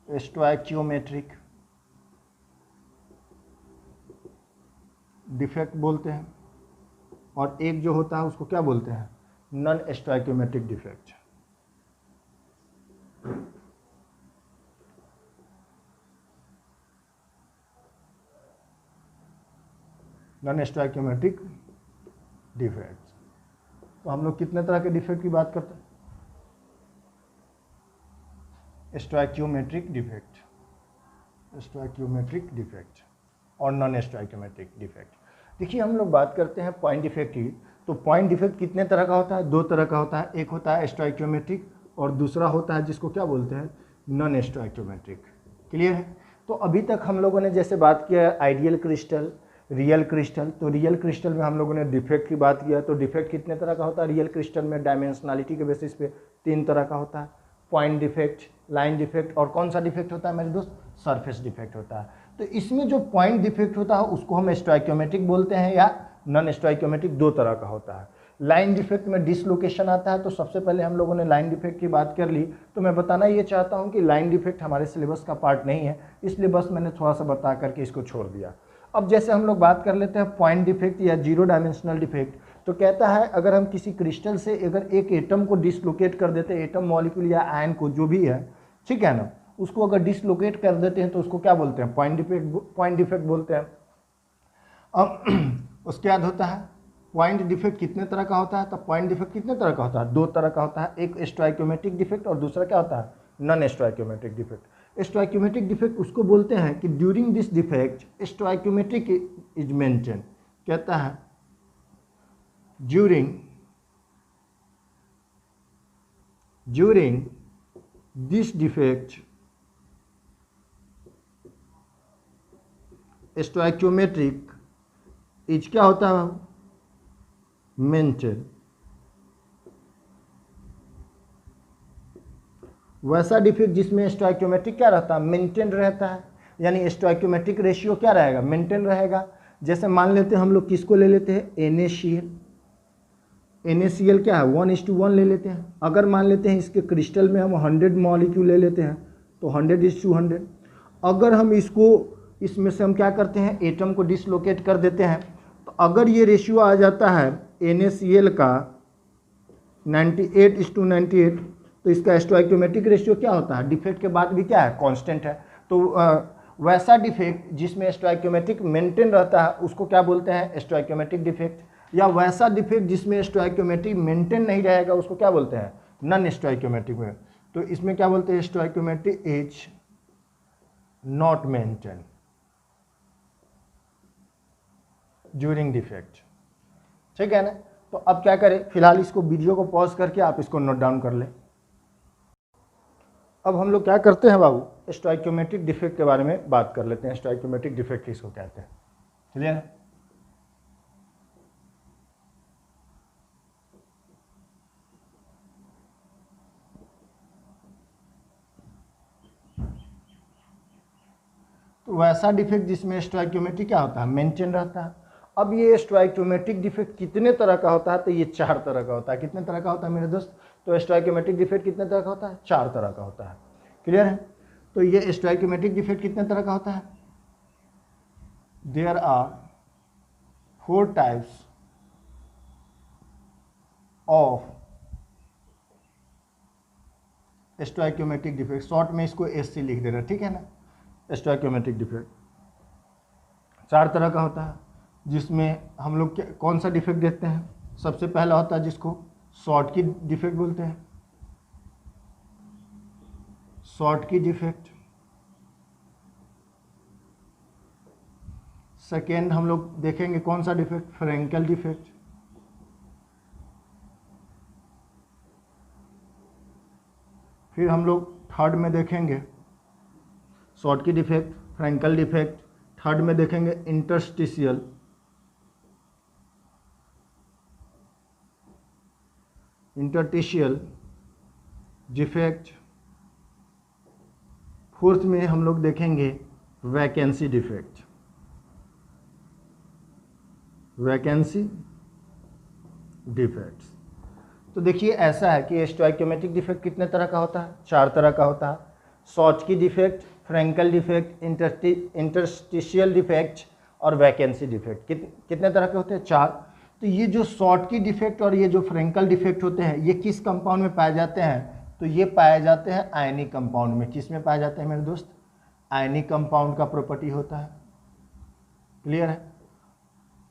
स्टोइकियोमेट्रिक डिफेक्ट बोलते हैं, और एक जो होता है उसको क्या बोलते हैं, non stoichiometric defect. Non stoichiometric defect. तो हम लोग कितने तरह के डिफेक्ट की बात करते हैं, स्टोइकियोमेट्रिक डिफेक्ट, स्टोइकियोमेट्रिक डिफेक्ट और नॉन स्टोइकियोमेट्रिक डिफेक्ट। देखिए हम लोग बात करते हैं पॉइंट डिफेक्ट की, तो पॉइंट डिफेक्ट कितने तरह का होता है, 2 तरह का होता है। एक होता है स्टोइकियोमेट्रिक और दूसरा होता है जिसको क्या बोलते हैं, नॉन स्टोइकियोमेट्रिक। क्लियर है। तो अभी तक हम लोगों ने जैसे बात किया आइडियल क्रिस्टल, रियल क्रिस्टल, तो रियल क्रिस्टल में हम लोगों ने डिफेक्ट की बात किया। तो डिफेक्ट कितने तरह का होता है रियल क्रिस्टल में, डायमेंशनलिटी के बेसिस पे 3 तरह का होता है, पॉइंट डिफेक्ट, लाइन डिफेक्ट और कौन सा डिफेक्ट होता है मेरे दोस्त, सरफेस डिफेक्ट होता है। तो इसमें जो पॉइंट डिफेक्ट होता है उसको हम स्टोइकियोमेट्रिक बोलते हैं या नॉन स्टोइकियोमेट्रिक, 2 तरह का होता है। लाइन डिफेक्ट में डिसलोकेशन आता है। तो सबसे पहले हम लोगों ने लाइन डिफेक्ट की बात कर ली, तो मैं बताना ये चाहता हूँ कि लाइन डिफेक्ट हमारे सिलेबस का पार्ट नहीं है, इसलिए बस मैंने थोड़ा सा बता करके इसको छोड़ दिया। अब जैसे हम लोग बात कर लेते हैं पॉइंट डिफेक्ट या जीरो डायमेंशनल डिफेक्ट, तो कहता है अगर हम किसी क्रिस्टल से अगर एक एटम को डिसलोकेट कर देते हैं, एटम मॉलिक्यूल या आयन को जो भी है, ठीक है ना, उसको अगर डिसलोकेट कर देते हैं तो उसको क्या बोलते हैं, पॉइंट डिफेक्ट बोलते हैं। अब उसके बाद होता है पॉइंट डिफेक्ट कितने तरह का होता है, तो पॉइंट डिफेक्ट कितने तरह का होता है, 2 तरह का होता है। एक स्टोइकियोमेट्रिक डिफेक्ट और दूसरा क्या होता है, non stoichiometric defect. Stoichiometric defect उसको बोलते हैं कि during this defect stoichiometric is maintain. कहता है during this defect stoichiometric is क्या होता है, मेंटेन। वैसा डिफेक्ट जिसमें स्टोइकियोमेट्रिक क्या रहता है, मेंटेन रहता है, यानी स्टोइकियोमेट्रिक रेशियो क्या रहेगा, मेंटेन रहेगा। जैसे मान लेते हैं हम लोग किसको ले लेते हैं, NaCl। NaCl क्या है, 1:1 ले लेते हैं। अगर मान लेते हैं इसके क्रिस्टल में हम 100 मॉलिक्यूल ले लेते हैं तो 100:100। अगर हम इसको इसमें से हम क्या करते हैं, एटम को डिसलोकेट कर देते हैं, तो अगर ये रेशियो आ जाता है NaCl का 98:98, तो इसका स्टोइकियोमेट्रिक रेशियो क्या होता है, डिफेक्ट के बाद भी क्या है, कांस्टेंट है। तो वैसा डिफेक्ट जिसमें स्टोइकियोमेट्रिक मेंटेन रहता है उसको क्या बोलते हैं, स्टोइकियोमेट्रिक डिफेक्ट, या वैसा डिफेक्ट जिसमें स्टोइकियोमेट्रिक मेंटेन नहीं रहेगा उसको क्या बोलते हैं, नॉन स्टोइकियोमेट्रिक में। तो इसमें क्या बोलते हैं, stoichiometric is not maintain during defect. ठीक है ना। तो अब क्या करें, फिलहाल इसको वीडियो को पॉज करके आप इसको नोट डाउन कर लें। अब हम लोग क्या करते हैं बाबू, स्टोइकियोमेट्रिक डिफेक्ट के बारे में बात कर लेते हैं। स्टोइकियोमेट्रिक डिफेक्ट किसको कहते हैं, क्लियर है। तो वैसा डिफेक्ट जिसमें स्टोइकियोमेट्रिक क्या होता है, मेंटेन रहता है। अब ये स्टोइकियोमेट्रिक डिफेक्ट कितने तरह का होता है, तो ये 4 तरह का होता है। कितने तरह का होता है मेरे दोस्त, तो स्टोइकियोमेट्रिक डिफेक्ट कितने तरह का होता है, 4 तरह का होता है, क्लियर है। तो ये स्टोइकियोमेट्रिक डिफेक्ट कितने तरह का होता है, there are 4 types of stoichiometric defect. Short में इसको SC लिख देना, ठीक है ना। स्टोइकियोमेट्रिक डिफेक्ट 4 तरह का होता है, जिसमें हम लोग कौन सा डिफेक्ट देखते हैं, सबसे पहला होता है जिसको शॉर्ट की डिफेक्ट बोलते हैं, शॉर्ट की डिफेक्ट। सेकेंड हम लोग देखेंगे कौन सा डिफेक्ट, फ्रेंकल डिफेक्ट। फिर हम लोग थर्ड में देखेंगे शॉर्ट की डिफेक्ट, फ्रेंकल डिफेक्ट। थर्ड में देखेंगे इंटरस्टिशियल डिफेक्ट। फोर्थ में हम लोग देखेंगे वैकेंसी डिफेक्ट, वैकेंसी डिफेक्ट्स। तो देखिए ऐसा है कि स्टोइकियोमेट्रिक डिफेक्ट कितने तरह का होता है, 4 तरह का होता है। Schottky defect, Frenkel defect, interstitial defect और वैकेंसी डिफेक्ट। कितने तरह के होते हैं, 4। तो ये जो शॉर्ट की डिफेक्ट और ये जो फ्रेंकल डिफेक्ट होते हैं ये किस कंपाउंड में पाए जाते हैं, तो ये पाए जाते हैं आयनिक कंपाउंड में। किस में पाए जाते हैं मेरे दोस्त, आयनिक कंपाउंड का प्रॉपर्टी होता है, क्लियर है।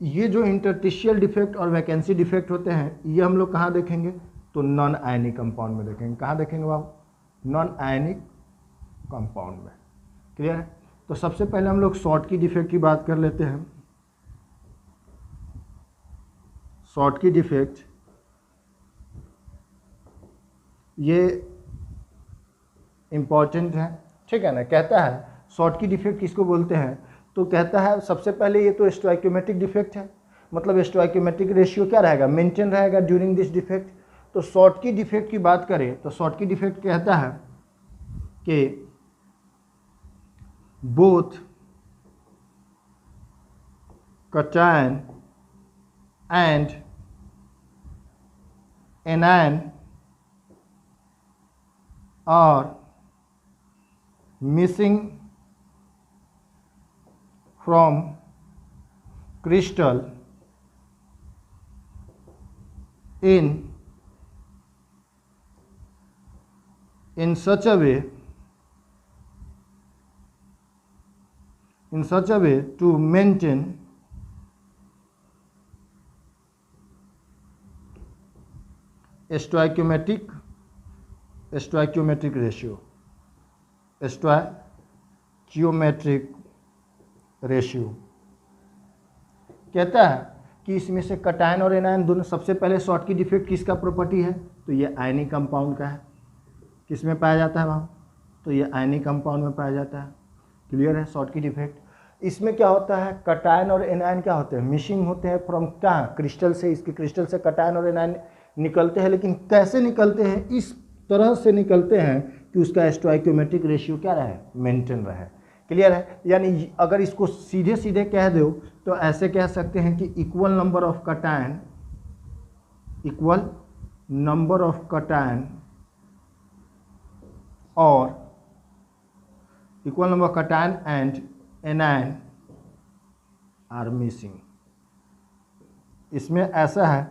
ये जो इंटरस्टिशियल डिफेक्ट और वैकेंसी डिफेक्ट होते हैं ये हम लोग कहाँ देखेंगे, तो नॉन आयनिक कंपाउंड में देखेंगे। कहाँ देखेंगे बाबू, नॉन आयनिक कंपाउंड में, क्लियर है। तो सबसे पहले हम लोग शॉर्ट की डिफेक्ट की बात कर लेते हैं। शॉर्ट की डिफेक्ट ये इम्पॉर्टेंट है, ठीक है ना। कहता है शॉर्ट की डिफेक्ट किसको बोलते हैं, तो कहता है सबसे पहले ये तो स्टोइकियोमेट्रिक डिफेक्ट है, मतलब स्टोइकियोमेट्रिक रेशियो क्या रहेगा, मेंटेन रहेगा ड्यूरिंग दिस डिफेक्ट। तो शॉर्ट की डिफेक्ट की बात करें तो शॉर्ट की डिफेक्ट कहता है कि both cation and anion are missing from crystal in such a way to maintain stoichiometric ratio, stoichiometric ratio. कहता है कि इसमें से कटायन और एनायन दोनों, सबसे पहले शॉर्ट की डिफेक्ट किसका प्रॉपर्टी है, तो ये आयनिक कंपाउंड का है। किस में पाया जाता है वहाँ, तो ये आयनिक कंपाउंड में पाया जाता है, क्लियर है। शॉर्ट की डिफेक्ट इसमें क्या होता है, कटायन और एनायन क्या होते हैं, मिसिंग होते हैं फ्रॉम कहाँ, क्रिस्टल से। इसके क्रिस्टल से कटायन और एनायन निकलते हैं, लेकिन कैसे निकलते हैं, इस तरह से निकलते हैं कि उसका स्टोइकियोमेट्रिक रेशियो क्या रहे, मेंटेन रहे, क्लियर है। यानी अगर इसको सीधे सीधे कह दो तो ऐसे कह सकते हैं कि इक्वल नंबर ऑफ कटायन और equal number cation and anion are missing. इसमें ऐसा है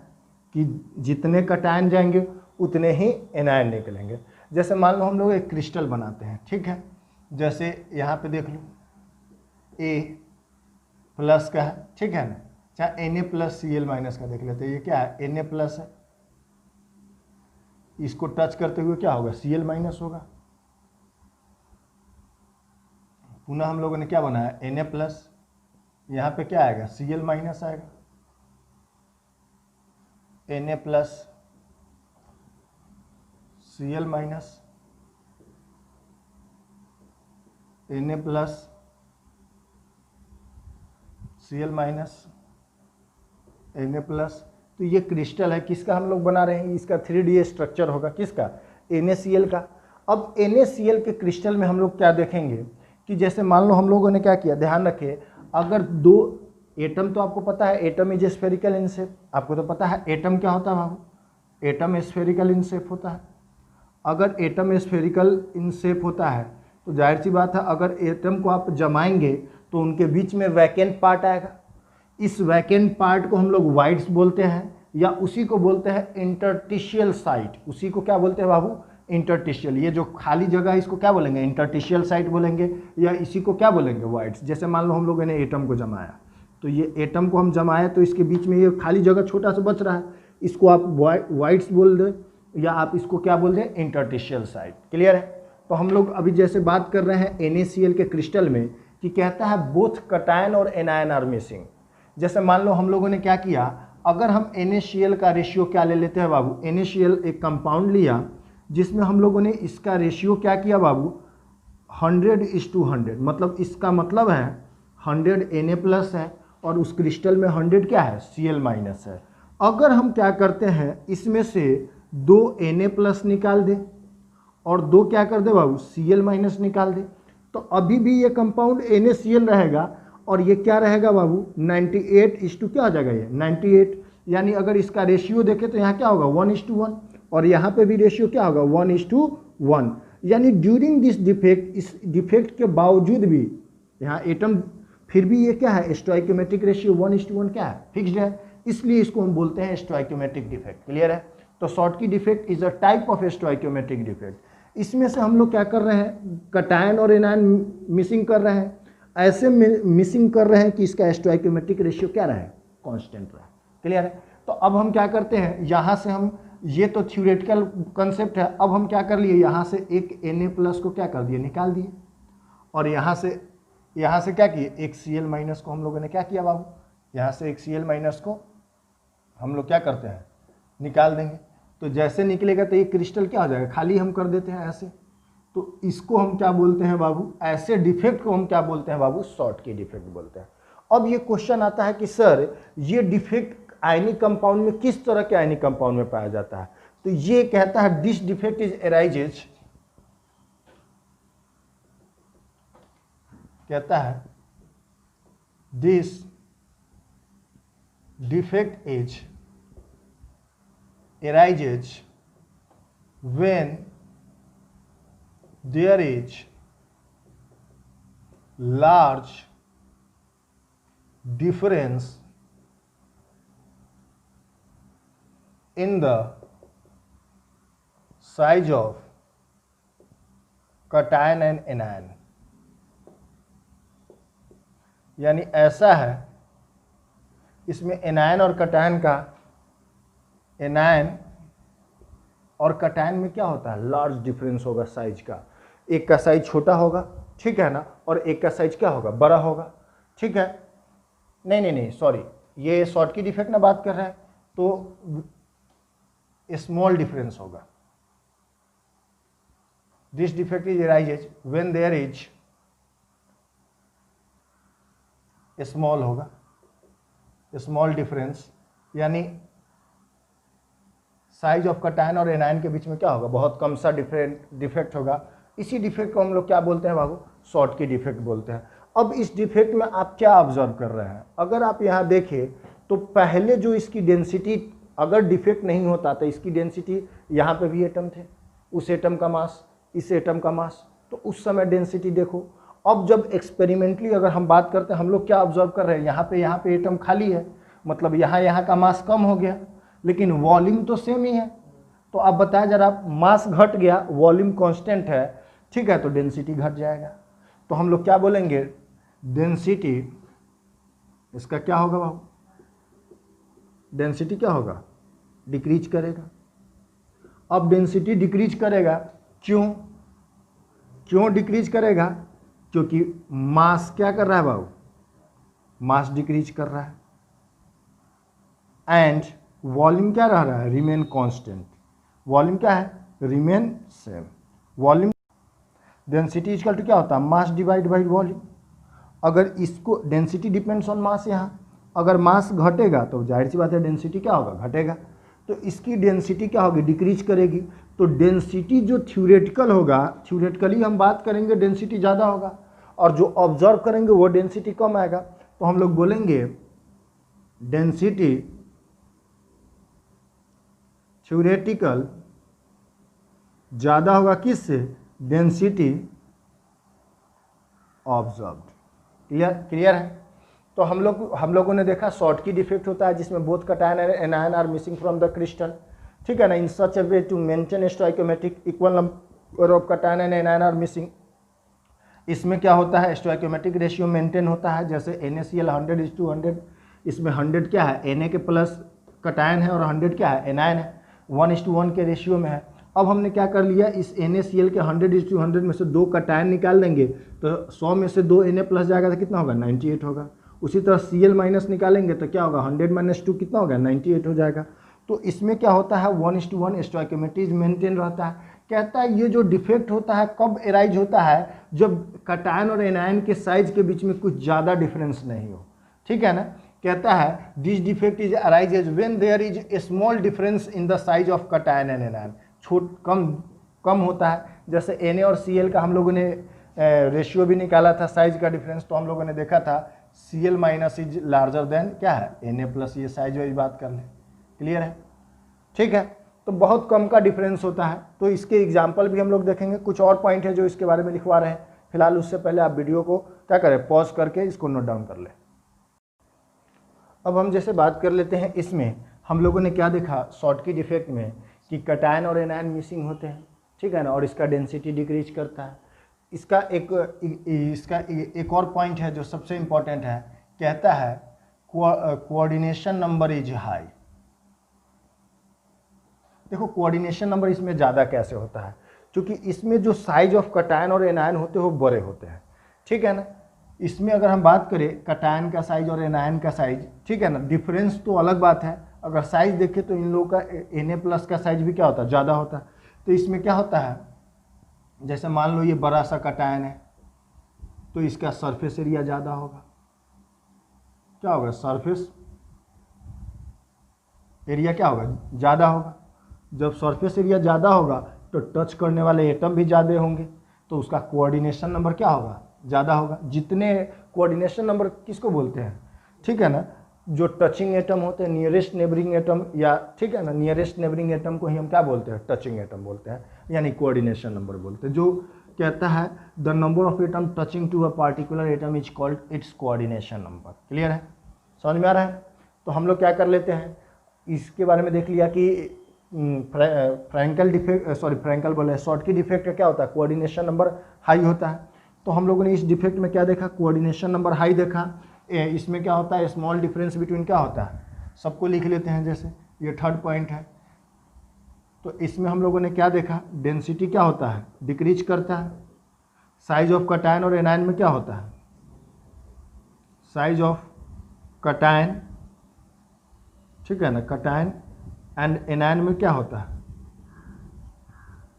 कि जितने कटायन जाएंगे उतने ही एनायन निकलेंगे। जैसे मान लो हम लोग एक क्रिस्टल बनाते हैं, ठीक है, जैसे यहाँ पे देख लो ए प्लस का है, ठीक है ना, चाहे Na प्लस Cl माइनस का देख लेते हैं। ये क्या है, Na प्लस है, इसको टच करते हुए क्या होगा, Cl माइनस होगा। पुनः हम लोगों ने क्या बनाया, Na प्लस, यहाँ पे क्या आएगा, Cl माइनस आएगा। Na plus Cl minus, Na plus Cl minus, Na plus. तो ये क्रिस्टल है, किसका हम लोग बना रहे हैं, इसका 3D स्ट्रक्चर होगा, किसका, NaCl का। अब NaCl के क्रिस्टल में हम लोग क्या देखेंगे कि जैसे मान लो हम लोगों ने क्या किया, ध्यान रखिए, अगर दो एटम, तो आपको पता है atom is spherical in shape, आपको तो पता है एटम क्या होता है बाबू, एटम स्फेरिकल इन शेप होता है। अगर एटम स्फेरिकल इन शेप होता है तो जाहिर सी बात है, अगर एटम को आप जमाएंगे तो उनके बीच में वैकेंट पार्ट आएगा। इस वैकेंट पार्ट को हम लोग वाइड्स बोलते हैं, या उसी को बोलते हैं इंटरटिशियल साइट। उसी को क्या बोलते हैं बाबू, इंटरटिशियल। ये जो खाली जगह है इसको क्या बोलेंगे, इंटरटिशियल साइट बोलेंगे, या इसी को क्या बोलेंगे, वाइड्स। जैसे मान लो हम लोगों ने एटम को जमाया, तो ये एटम को हम जमाए तो इसके बीच में ये खाली जगह छोटा सा बच रहा है, इसको आप वाइड्स बोल दें, या आप इसको क्या बोल दें, इंटरटिशियल साइट। क्लियर है। तो हम लोग अभी जैसे बात कर रहे हैं NaCl के क्रिस्टल में कि कहता है बोथ कटायन और एनायन आर मिसिंग। जैसे मान लो हम लोगों ने क्या किया, अगर हम NaCl का रेशियो क्या ले लेते हैं बाबू, NaCl एक कंपाउंड लिया जिसमें हम लोगों ने इसका रेशियो क्या किया बाबू, 100:100। मतलब इसका मतलब है 100 Na प्लस है और उस क्रिस्टल में 100 क्या है, Cl माइनस है। अगर हम क्या करते हैं, इसमें से 2 Na प्लस निकाल दें और 2 क्या कर दे बाबू, Cl माइनस निकाल दे, तो अभी भी ये कंपाउंड NaCl रहेगा और ये क्या रहेगा बाबू, 98:, क्या हो जाएगा ये 98। यानी अगर इसका रेशियो देखें तो यहाँ क्या होगा 1:1, और यहाँ पे भी रेशियो क्या होगा 1:1। यानी ड्यूरिंग दिस डिफेक्ट, इस डिफेक्ट के बावजूद भी यहाँ एटम, फिर भी ये क्या है, स्टोइकोमेट्रिक रेशियो 1:1 क्या है, फिक्स्ड है, इसलिए इसको हम बोलते हैं स्टोइकोमेट्रिक डिफेक्ट। क्लियर है। तो Schottky defect is a type of stoichiometric defect. इसमें से हम लोग क्या कर रहे हैं, कटायन और एनायन मिसिंग कर रहे हैं, ऐसे मिसिंग कर रहे हैं कि इसका स्टोइकोमेट्रिक रेशियो क्या रहे, कांस्टेंट रहे। क्लियर है। तो अब हम क्या करते हैं, यहाँ से हम, ये तो थ्योरेटिकल कंसेप्ट है, अब हम क्या कर लिए, यहाँ से एक Na प्लस को क्या कर दिए, निकाल दिए, और यहाँ से क्या किए, एक Cl माइनस को हम लोगों ने क्या किया बाबू, यहाँ से एक Cl माइनस को हम लोग क्या करते हैं, निकाल देंगे। तो जैसे निकलेगा तो ये क्रिस्टल क्या हो जाएगा, खाली हम कर देते हैं ऐसे। तो इसको हम क्या बोलते हैं बाबू, ऐसे डिफेक्ट को हम क्या बोलते हैं बाबू, शॉर्टकी डिफेक्ट बोलते हैं। अब ये क्वेश्चन आता है कि सर ये डिफेक्ट आयनिक कंपाउंड में किस तरह के आयनिक कंपाउंड में पाया जाता है। तो ये कहता है दिस डिफेक्ट इज अराइजेज, कहता है this defect is arises when there is large difference in the size of cation and anion। यानी ऐसा है, इसमें एनायन और कटायन का, एनायन और कटायन में क्या होता है, लार्ज डिफरेंस होगा साइज का। एक का साइज छोटा होगा, ठीक है ना, और एक का साइज क्या होगा, बड़ा होगा। ठीक है, नहीं सॉरी, ये शॉर्टकी डिफेक्ट ना बात कर रहा है, तो स्मॉल डिफरेंस होगा। This defect is arises when there is, small होगा, स्मॉल डिफरेंस, यानी साइज ऑफ कटायन और एनायन के बीच में क्या होगा, बहुत कम सा डिफेक्ट होगा। इसी डिफेक्ट को हम लोग क्या बोलते हैं बाबू, शॉर्टकी डिफेक्ट बोलते हैं। अब इस डिफेक्ट में आप क्या ऑब्जर्व कर रहे हैं, अगर आप यहाँ देखें तो पहले जो इसकी डेंसिटी, अगर डिफेक्ट नहीं होता तो इसकी डेंसिटी, यहाँ पे भी एटम थे, उस एटम का मास, इस एटम का मास, तो उस समय डेंसिटी देखो, अब जब एक्सपेरिमेंटली अगर हम बात करते हैं, हम लोग क्या ऑब्जर्व कर रहे हैं, यहाँ पे एटम खाली है, मतलब यहाँ का मास कम हो गया, लेकिन वॉल्यूम तो सेम ही है। तो आप बताएं जरा, मास घट गया, वॉल्यूम कांस्टेंट है, ठीक है, तो डेंसिटी घट जाएगा। तो हम लोग क्या बोलेंगे, डेंसिटी, इसका क्या होगा बाबू, डेंसिटी क्या होगा, डिक्रीज करेगा। अब डेंसिटी डिक्रीज करेगा, क्यों डिक्रीज करेगा, क्योंकि मास क्या कर रहा है बाबू, मास डिक्रीज कर रहा है, एंड वॉल्यूम क्या रह रहा है, रिमेन कांस्टेंट। वॉल्यूम क्या है, remain same. Volume, density equal to क्या होता है, मास डिवाइड बाई वॉल्यूम। अगर इसको, डेंसिटी डिपेंड्स ऑन मास, यहाँ अगर मास घटेगा तो जाहिर सी बात है डेंसिटी क्या होगा, घटेगा। तो इसकी डेंसिटी क्या होगी, डिक्रीज करेगी। तो डेंसिटी जो थ्योरेटिकल होगा, थ्योरेटिकली हम बात करेंगे डेंसिटी ज़्यादा होगा, और जो ऑब्जर्व करेंगे वो डेंसिटी कम आएगा। तो हम लोग बोलेंगे डेंसिटी थ्योरेटिकल ज़्यादा होगा, किससे, डेंसिटी ऑब्जर्व्ड। क्लियर है। तो हम लोगों ने देखा शॉर्टकी डिफेक्ट होता है जिसमें both cation and anion are missing from the crystal, ठीक है ना, in such a way to maintain stoichiometric equal number of cation and anion are missing. इसमें क्या होता है, स्टोइकोमेट्रिक रेशियो मेंटेन होता है, जैसे NaCl 100:100, इसमें 100 क्या है, Na के प्लस कैटायन है और 100 क्या है, एनायन है, 1:1 के रेशियो में है। अब हमने क्या कर लिया, इस NaCl के 100:100 में से 2 कैटायन निकाल देंगे तो 100 में से 2 Na प्लस जाएगा तो कितना होगा, 98 होगा। उसी तरह Cl माइनस निकालेंगे तो क्या होगा, 100 - 2 कितना होगा, 98 हो जाएगा। तो इसमें क्या होता है, 1:1 स्टोइकोमेट्री मेंटेन रहता है। कहता है ये जो डिफेक्ट होता है कब एराइज होता है, जब कैटायन और एनायन के साइज के बीच में कुछ ज़्यादा डिफरेंस नहीं हो, ठीक है ना। कहता है this defect is arises when there is a small difference in the size of cation and anion. कम होता है, जैसे Na और Cl का हम लोगों ने रेशियो भी निकाला था, साइज का डिफरेंस, तो हम लोगों ने देखा था Cl minus is larger than क्या है, Na प्लस, ये साइज वाइज बात कर लें, क्लियर है, ठीक है। तो बहुत कम का डिफरेंस होता है। तो इसके एग्जाम्पल भी हम लोग देखेंगे, कुछ और पॉइंट है जो इसके बारे में लिखवा रहे हैं। फिलहाल उससे पहले आप वीडियो को क्या करें, पॉज करके इसको नोट डाउन कर लें। अब हम जैसे बात कर लेते हैं, इसमें हम लोगों ने क्या देखा शॉर्टकी डिफेक्ट में, कि कैटायन और एनायन मिसिंग होते हैं, ठीक है ना, और इसका डेंसिटी डिक्रीज करता है। इसका एक और पॉइंट है जो सबसे इम्पॉर्टेंट है, कहता है कोऑर्डिनेशन नंबर इज हाई। देखो कोऑर्डिनेशन नंबर इसमें ज़्यादा कैसे होता है, क्योंकि इसमें जो साइज ऑफ कैटायन और एनायन होते हैं वो बड़े होते हैं, ठीक है ना। इसमें अगर हम बात करें कैटायन का साइज और एनायन का साइज, ठीक है ना, डिफरेंस तो अलग बात है। अगर साइज देखें तो इन लोगों का Na प्लस का साइज भी क्या होता है, ज़्यादा होता है। तो इसमें क्या होता है, जैसे मान लो ये बड़ा सा कैटायन है तो इसका सरफेस एरिया ज़्यादा होगा, क्या होगा, सरफेस एरिया क्या होगा, ज़्यादा होगा। जब सरफेस एरिया ज़्यादा होगा तो टच करने वाले एटम भी ज़्यादा होंगे, तो उसका कोऑर्डिनेशन नंबर क्या होगा, ज़्यादा होगा। जितने कोऑर्डिनेशन नंबर किसको बोलते हैं, ठीक है ना, जो टचिंग एटम होते हैं, नियरेस्ट नेबरिंग एटम, या ठीक है ना, नियरेस्ट नेबरिंग एटम को ही हम क्या बोलते हैं, टचिंग एटम बोलते हैं, यानी कोऑर्डिनेशन नंबर बोलते हैं। जो कहता है the number of atom touching to a particular atom is called its coordination number. Clear है, समझ में आ रहा है। तो हम लोग क्या कर लेते हैं, इसके बारे में देख लिया कि फ्रैंकल डिफेक्ट, फ्रैंकल बोले शॉर्टकी डिफेक्ट का क्या होता है, कोऑर्डिनेशन नंबर हाई होता है। तो हम लोगों ने इस डिफेक्ट में क्या देखा, कोऑर्डिनेशन नंबर हाई देखा। इसमें क्या होता है, स्मॉल डिफरेंस बिटवीन क्या होता है, सबको लिख लेते हैं, जैसे ये थर्ड पॉइंट है। तो इसमें हम लोगों ने क्या देखा, डेंसिटी क्या होता है, डिक्रीज करता है। साइज ऑफ कैटायन और एनायन में क्या होता है, साइज ऑफ कैटायन, ठीक है ना, कैटायन एंड एनायन में क्या होता है,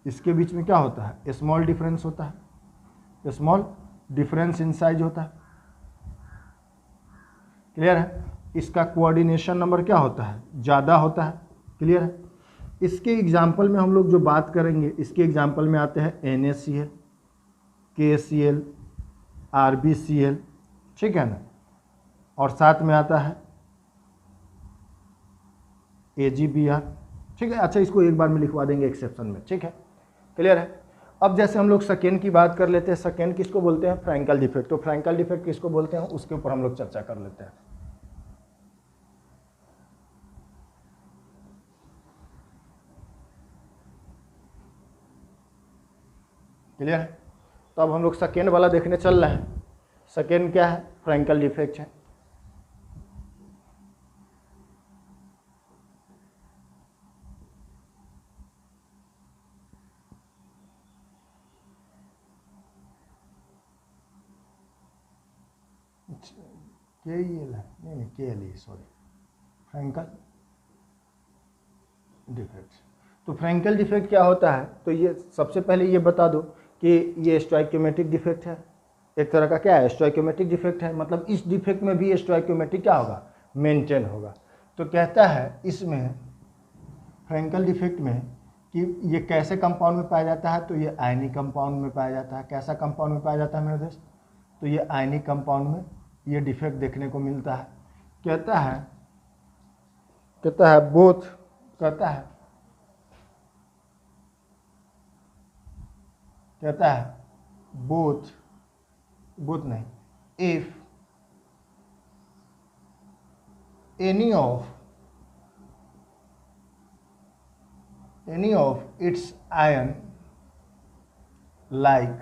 इसके बीच में क्या होता है, स्मॉल डिफरेंस होता है, स्मॉल डिफरेंस इन साइज होता है। क्लियर है। इसका कोऑर्डिनेशन नंबर क्या होता है, ज़्यादा होता है। क्लियर है। इसके एग्जाम्पल में हम लोग जो बात करेंगे, इसके एग्जाम्पल में आते हैं NaCl, KCl, RbCl, ठीक है ना, और साथ में आता है AgBr, ठीक है। अच्छा, इसको एक बार में लिखवा देंगे एक्सेप्शन में, ठीक है, क्लियर है। अब जैसे हम लोग सेकेंड की बात कर लेते हैं, सेकेंड किसको बोलते हैं? Frenkel defect. तो फ्रैंकल डिफेक्ट किसको बोलते हैं उसके ऊपर हम लोग चर्चा कर लेते हैं। क्लियर है? तो अब हम लोग सेकेंड वाला देखने चल रहे हैं। सेकेंड क्या है? फ्रैंकल डिफेक्ट है। Sorry, Frenkel defect. तो फ्रैंकल डिफेक्ट क्या होता है? तो ये सबसे पहले ये बता दो कि ये स्टोइकियोमेट्रिक डिफेक्ट है, एक तरह का क्या है? स्टोइकियोमेट्रिक डिफेक्ट है। मतलब इस डिफेक्ट में भी स्टोइकियोमेट्रिक क्या होगा? मेंटेन होगा। तो कहता है इसमें फ्रैंकल डिफेक्ट में कि ये कैसे कंपाउंड में पाया जाता है? तो ये आयनिक कंपाउंड में पाया जाता है। कैसा कंपाउंड में पाया जाता है मेरे दोस्त? तो ये आयनिक कंपाउंड में ये डिफेक्ट देखने को मिलता है। कहता है बोथ, कहता है बोथ नहीं, if any of its ion like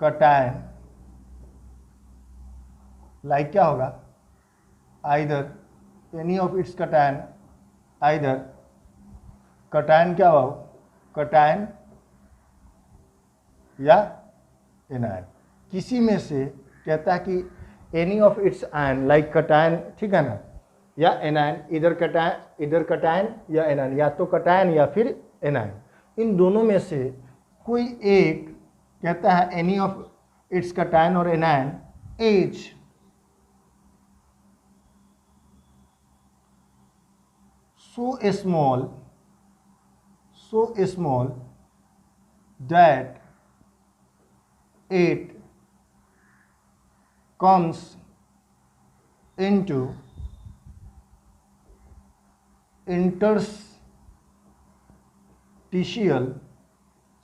cation, like क्या होगा? either any of its cation, either cation क्या होगा? cation या एनायन, किसी में से कहता है कि any of it's ion like cation, ठीक है ना, या एनायन, इधर कटायन या एनायन, या तो कटायन या फिर एनायन, इन दोनों में से कोई एक कहता है एनी ऑफ इट्स कटायन और anion as so small that it comes into interstitial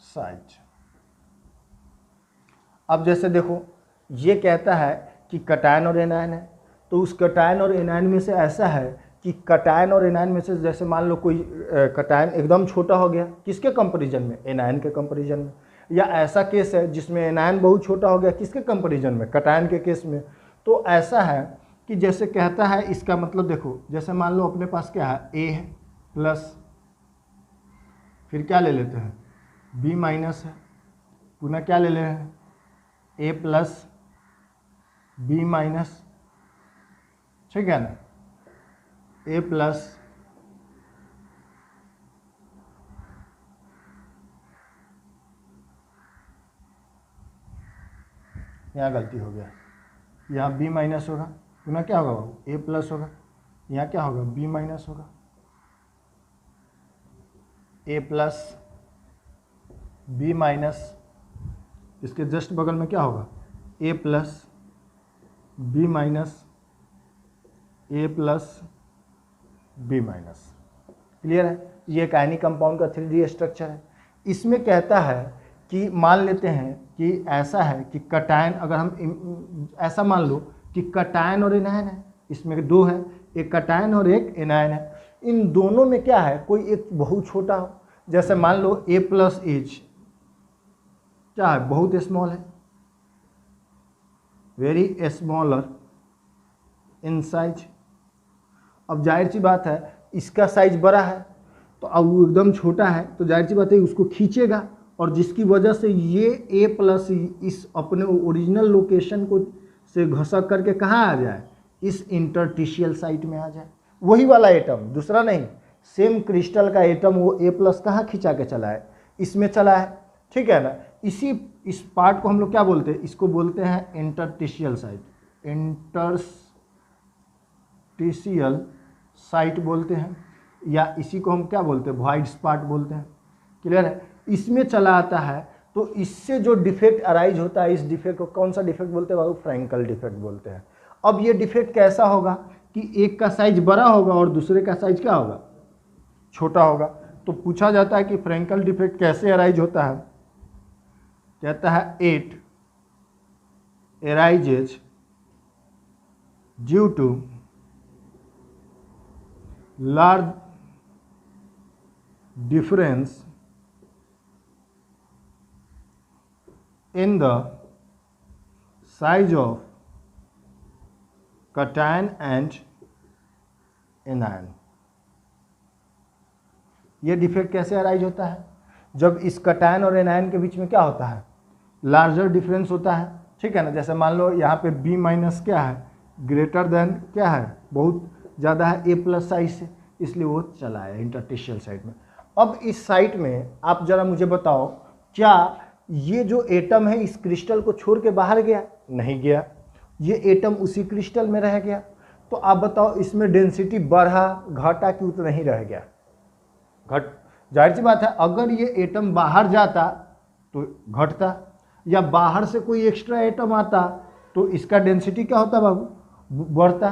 site। अब जैसे देखो ये कहता है कि कटायन और एनायन है, तो उस कटायन और एनायन में से ऐसा है कि कटायन और एनायन में से जैसे मान लो कोई कटायन एकदम छोटा हो गया, किसके कंपैरिजन में? एनायन के कंपैरिजन में। या ऐसा केस है जिसमें एनायन बहुत छोटा हो गया, किसके कंपैरिजन में? कटायन के केस में। तो ऐसा है कि जैसे कहता है, इसका मतलब देखो, जैसे मान लो अपने पास क्या है? ए है प्लस, फिर क्या ले लेते हैं? बी माइनस है, पुनः क्या ले लेते हैं? ए प्लस बी माइनस, ठीक है ना, ए प्लस यहाँ गलती हो गया, यहाँ बी माइनस होगा, पुनः क्या होगा बाबू? ए प्लस होगा, यहाँ क्या होगा? बी माइनस होगा, ए प्लस बी माइनस, इसके जस्ट बगल में क्या होगा? ए प्लस बी माइनस, ए प्लस बी माइनस। क्लियर है? ये एक आयनिक कंपाउंड का 3D स्ट्रक्चर है। इसमें कहता है कि मान लेते हैं कि ऐसा है कि कटायन, अगर हम ऐसा मान लो कि कटायन और एनायन है, इसमें दो है, एक कटायन और एक एनायन है। इन दोनों में क्या है? कोई एक बहुत छोटा हो, जैसे मान लो ए प्लस एच क्या है? बहुत स्मॉल है, वेरी स्मॉलर इन साइज। अब जाहिर सी बात है इसका साइज बड़ा है, तो अब वो एकदम छोटा है, तो जाहिर सी बात है उसको खींचेगा, और जिसकी वजह से ये ए प्लस इस अपने ओरिजिनल लोकेशन को से घसक करके कहाँ आ जाए? इस इंटरस्टिशियल साइट में आ जाए। वही वाला एटम, दूसरा नहीं, सेम क्रिस्टल का एटम, वो ए प्लस कहाँ खिंचा के चला है? इसमें चला है, ठीक है ना। इस पार्ट को हम लोग क्या बोलते हैं? इसको बोलते हैं इंटरस्टिशियल साइट, इंटरस्टिशियल साइट बोलते हैं, या इसी को हम क्या बोलते हैं? वॉइड स्पॉट बोलते हैं। क्लियर है? इसमें चला आता है, तो इससे जो डिफेक्ट अराइज होता है, इस डिफेक्ट को कौन सा डिफेक्ट बोलते हैं बाबू? फ्रैंकल डिफेक्ट बोलते हैं। अब ये डिफेक्ट कैसा होगा कि एक का साइज बड़ा होगा और दूसरे का साइज क्या होगा? छोटा होगा। तो पूछा जाता है कि फ्रैंकल डिफेक्ट कैसे अराइज होता है? कहता है it arises due to large difference in the size of cation and anion। ये डिफेक्ट कैसे अराइज होता है? जब इस कटायन और एनायन के बीच में क्या होता है? लार्जर डिफरेंस होता है, ठीक है ना। जैसे मान लो यहाँ पे B माइनस क्या है, ग्रेटर देन क्या है, बहुत ज़्यादा है A प्लस साइड से, इसलिए वो चला है इंटरस्टिशियल साइड में। अब इस साइड में आप जरा मुझे बताओ, क्या ये जो एटम है इस क्रिस्टल को छोड़ के बाहर गया? नहीं गया, ये एटम उसी क्रिस्टल में रह गया। तो आप बताओ इसमें डेंसिटी बढ़ा घटा कि उतना ही रह गया? घट, जाहिर सी बात है, अगर ये एटम बाहर जाता तो घटता, या बाहर से कोई एक्स्ट्रा एटम आता तो इसका डेंसिटी क्या होता बाबू? बढ़ता।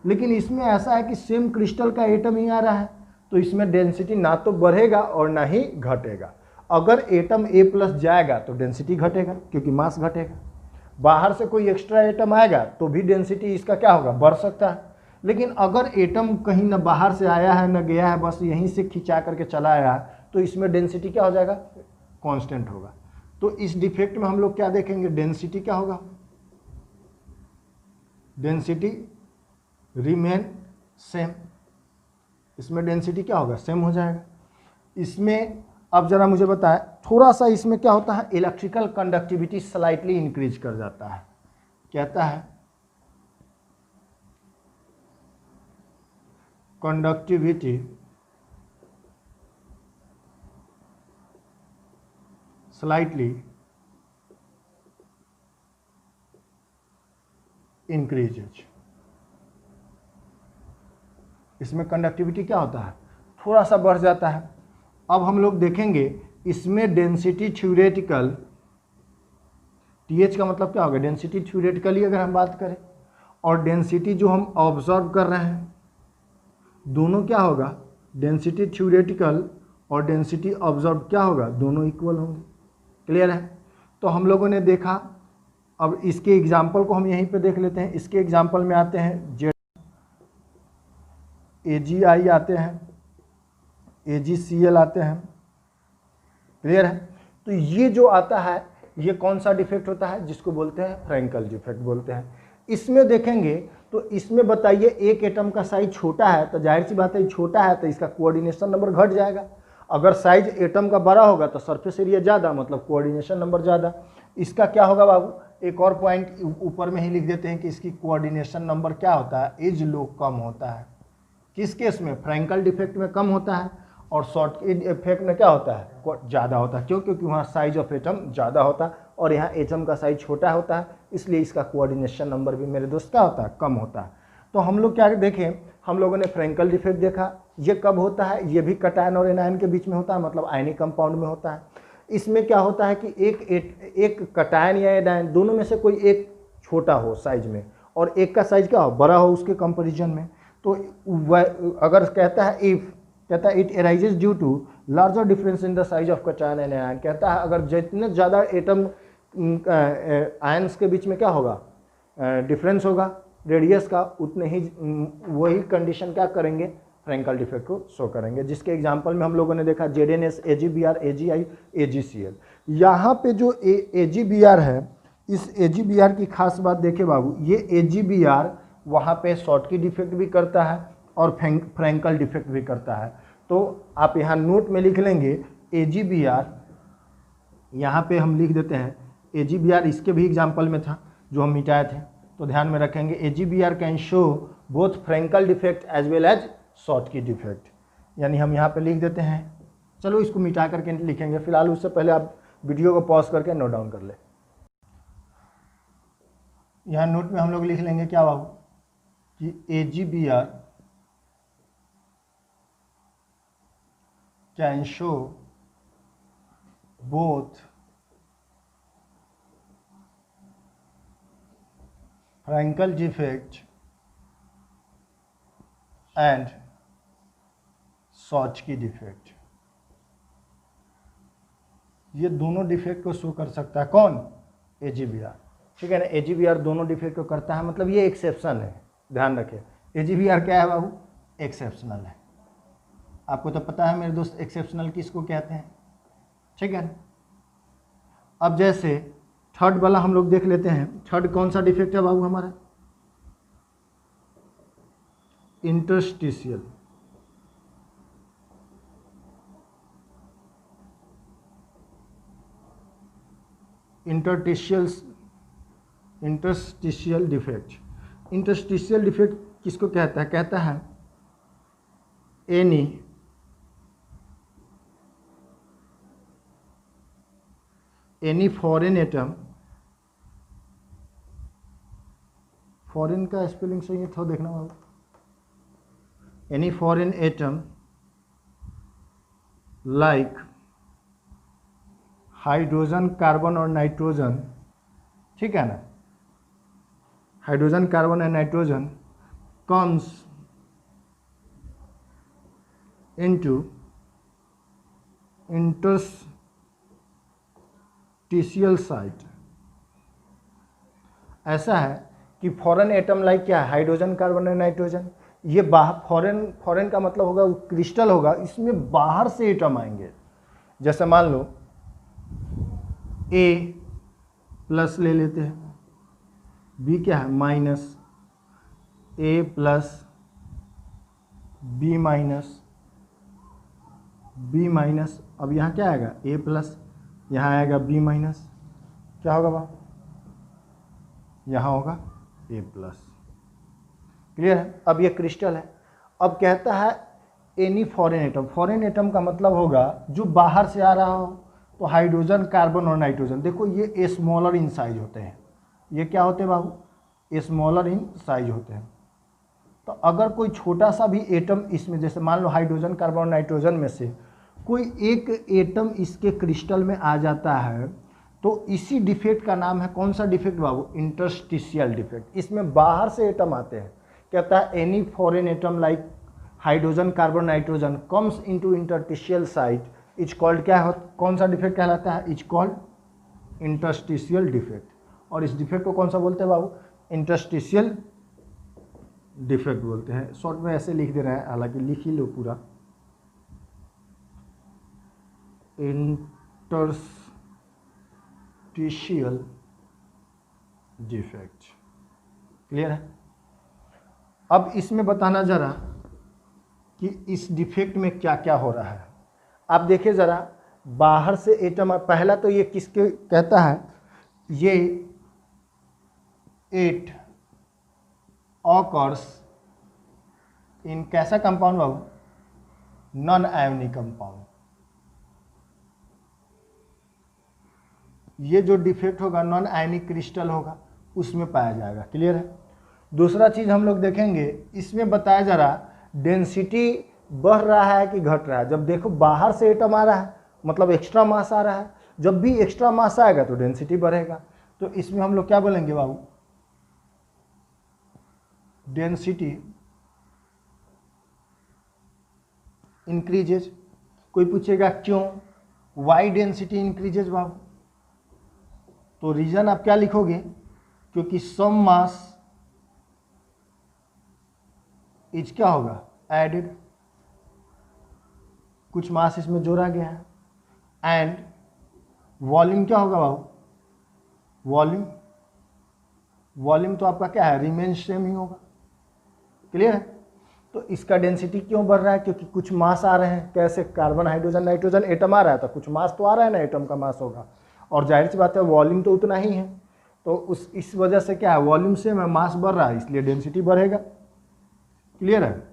लेकिन इसमें ऐसा है कि सेम क्रिस्टल का एटम ही आ रहा है, तो इसमें डेंसिटी ना तो बढ़ेगा और ना ही घटेगा। अगर एटम A प्लस जाएगा तो डेंसिटी घटेगा क्योंकि मास घटेगा, बाहर से कोई एक्स्ट्रा एटम आएगा तो भी डेंसिटी इसका क्या होगा? बढ़ सकता है। लेकिन अगर एटम कहीं ना बाहर से आया है ना गया है, बस यहीं से खिंचा करके चला आया है, तो इसमें डेंसिटी क्या हो जाएगा? कांस्टेंट होगा। तो इस डिफेक्ट में हम लोग क्या देखेंगे? डेंसिटी क्या होगा? Density remain same. इसमें डेंसिटी क्या होगा? सेम हो जाएगा। इसमें अब जरा मुझे बताएं, थोड़ा सा इसमें क्या होता है? इलेक्ट्रिकल कंडक्टिविटी स्लाइटली इंक्रीज कर जाता है। कहता है कंडक्टिविटी स्लाइटली इंक्रीजेज। इसमें कंडक्टिविटी क्या होता है? थोड़ा सा बढ़ जाता है। अब हम लोग देखेंगे इसमें डेंसिटी थ्योरेटिकल, TH का मतलब क्या होगा? डेंसिटी थ्योरेटिकली अगर हम बात करें, और डेंसिटी जो हम ऑब्जर्व कर रहे हैं, दोनों क्या होगा? डेंसिटी थ्योरेटिकल और डेंसिटी ऑब्जर्व क्या होगा? दोनों इक्वल होंगे। क्लियर है? तो हम लोगों ने देखा। अब इसके एग्जाम्पल को हम यहीं पे देख लेते हैं। इसके एग्जाम्पल में आते हैं AgI आते हैं, AgCl आते हैं। क्लियर है? तो ये जो आता है ये कौन सा डिफेक्ट होता है? जिसको बोलते हैं फ्रैंकल डिफेक्ट बोलते हैं। इसमें देखेंगे तो इसमें बताइए एक एटम का साइज छोटा है, तो जाहिर सी बात है छोटा है तो इसका कोऑर्डिनेशन नंबर घट जाएगा। अगर साइज एटम का बड़ा होगा तो सरफेस एरिया ज़्यादा, मतलब कोऑर्डिनेशन नंबर ज़्यादा। इसका क्या होगा बाबू? एक और पॉइंट ऊपर में ही लिख देते हैं कि इसकी कोऑर्डिनेशन नंबर क्या होता है? एज लो, कम होता है। किस केस में? फ्रैंकल डिफेक्ट में कम होता है, और शॉर्ट इफेक्ट में क्या होता है? ज़्यादा होता है। क्यों? क्योंकि वहाँ साइज ऑफ एटम ज़्यादा होता है और यहाँ एटम का साइज छोटा होता है, इसलिए इसका कोऑर्डिनेशन नंबर भी मेरे दोस्त क्या होता है? कम होता है। तो हम लोग क्या देखें, हम लोगों ने फ्रैंकल डिफेक्ट देखा। ये कब होता है? ये भी कटायन और एनायन के बीच में होता है, मतलब आयनिक कंपाउंड में होता है। इसमें क्या होता है कि एक कटायन या एनायन दोनों में से कोई एक छोटा हो साइज में और एक का साइज क्या हो? बड़ा हो उसके कंपेरिजन में। तो अगर कहता है it arises due to larger difference in the size of cation and ion. कहता है अगर जितने ज़्यादा एटम आयंस के बीच में क्या होगा? डिफरेंस होगा रेडियस का, उतने ही वही कंडीशन क्या करेंगे? फ्रैंकल डिफेक्ट को शो करेंगे। जिसके एग्जांपल में हम लोगों ने देखा ZnS, AgBr, AgI, AgCl। यहाँ पे जो AgBr है, इस AgBr की खास बात देखे बाबू, ये AgBr वहाँ पे शॉर्ट की डिफेक्ट भी करता है और फ्रैंकल डिफेक्ट भी करता है। तो आप यहाँ नोट में लिख लेंगे AgBr, यहाँ पे हम लिख देते हैं AgBr, इसके भी एग्जाम्पल में था जो हम मिटाए थे, तो ध्यान में रखेंगे AgBr can show both Frenkel defect as well as Schottky defect. यानी हम यहाँ पे लिख देते हैं, चलो इसको मिटा करके लिखेंगे फिलहाल, उससे पहले आप वीडियो को पॉज करके नोट डाउन कर ले। यहाँ नोट में हम लोग लिख लेंगे क्या बाबू कि AgBr can show both Frenkel defect and Schottky defect. ये दोनों डिफेक्ट को शो कर सकता है कौन, AGVR, ठीक है ना। AGVR दोनों डिफेक्ट को करता है, मतलब ये एक्सेप्शन है, ध्यान रखें। AGVR क्या है बाबू, एक्सेप्शनल है। आपको तो पता है मेरे दोस्त एक्सेप्शनल किसको कहते हैं, ठीक है। अब जैसे थर्ड वाला हम लोग देख लेते हैं। थर्ड कौन सा डिफेक्ट है बाबू हमारा, interstitial. Interstitial defect. Interstitial defect किसको कहता है, कहता है एनी फॉरेन एटम, फॉरेन का स्पेलिंग सही है तो देखना बाबू, any foreign atom like hydrogen, carbon और नाइट्रोजन, ठीक है ना, hydrogen, carbon and nitrogen comes into interstitial site. ऐसा है कि फॉरेन एटम लाइक क्या है, हाइड्रोजन, कार्बन और नाइट्रोजन, ये बाहर, फॉरेन का मतलब होगा क्रिस्टल होगा, इसमें बाहर से एटम आएंगे। जैसे मान लो A प्लस ले लेते हैं, B क्या है minus, A plus, B minus, B minus, अब यहाँ क्या आएगा A प्लस, यहाँ आएगा B माइनस, क्या होगा बाबू, यहाँ होगा A प्लस, क्लियर है। अब ये क्रिस्टल है। अब कहता है any foreign atom, foreign atom का मतलब होगा जो बाहर से आ रहा हो, तो हाइड्रोजन, कार्बन और नाइट्रोजन, देखो ये स्मॉलर इन साइज होते हैं, ये क्या होते हैं बाबू, स्मॉलर इन साइज होते हैं। तो अगर कोई छोटा सा भी एटम इसमें, जैसे मान लो हाइड्रोजन, कार्बन और नाइट्रोजन में से कोई एक एटम इसके क्रिस्टल में आ जाता है, तो इसी डिफेक्ट का नाम है कौन सा डिफेक्ट बाबू, इंटरस्टिशियल डिफेक्ट। इसमें बाहर से एटम आते हैं। कहता है any foreign atom like hydrogen, carbon, nitrogen comes into interstitial site is called, क्या हो, कौन सा डिफेक्ट कहलाता है, इज कॉल्ड इंटरस्टिशियल डिफेक्ट। और इस डिफेक्ट को कौन सा बोलते हैं बाबू, इंटरस्टिशियल डिफेक्ट बोलते हैं। शॉर्ट में ऐसे लिख दे रहे हैं, हालांकि लिख ही लो पूरा, इंटरस्टिशियल डिफेक्ट, क्लियर है। अब इसमें बताना जरा कि इस डिफेक्ट में क्या क्या हो रहा है। आप देखिए ज़रा, बाहर से एटम, पहला तो ये किसके कहता है, ये 8 ऑकर्स इन कैसा कंपाउंड बाबू, नॉन आयोनिक कंपाउंड। ये जो डिफेक्ट होगा नॉन आयोनिक क्रिस्टल होगा उसमें पाया जाएगा, क्लियर है। दूसरा चीज़ हम लोग देखेंगे, इसमें बताया जा रहा डेंसिटी बढ़ रहा है कि घट रहा है। जब देखो बाहर से एटम आ रहा है मतलब एक्स्ट्रा मास आ रहा है, जब भी एक्स्ट्रा मास आएगा तो डेंसिटी बढ़ेगा। तो इसमें हम लोग क्या बोलेंगे बाबू, डेंसिटी इंक्रीजेज। कोई पूछेगा क्यों, वाई डेंसिटी इंक्रीजेज बाबू, तो रीजन आप क्या लिखोगे, क्योंकि सम मास इज क्या होगा एडेड, कुछ मास इसमें जोड़ा गया है, एंड वॉल्यूम क्या होगा बाबू, वॉल्यूम तो आपका क्या है, रिमेन सेम ही होगा, क्लियर है। तो इसका डेंसिटी क्यों बढ़ रहा है, क्योंकि कुछ मास आ रहे हैं, कैसे कार्बन, हाइड्रोजन, नाइट्रोजन, एटम आ रहा है तो कुछ मास तो आ रहा है ना, एटम का मास होगा, और जाहिर सी बात है वॉल्यूम तो उतना ही है, तो इस वजह से क्या है, वॉल्यूम सेम है, मास बढ़ रहा है, इसलिए डेंसिटी बढ़ेगा, क्लियर है।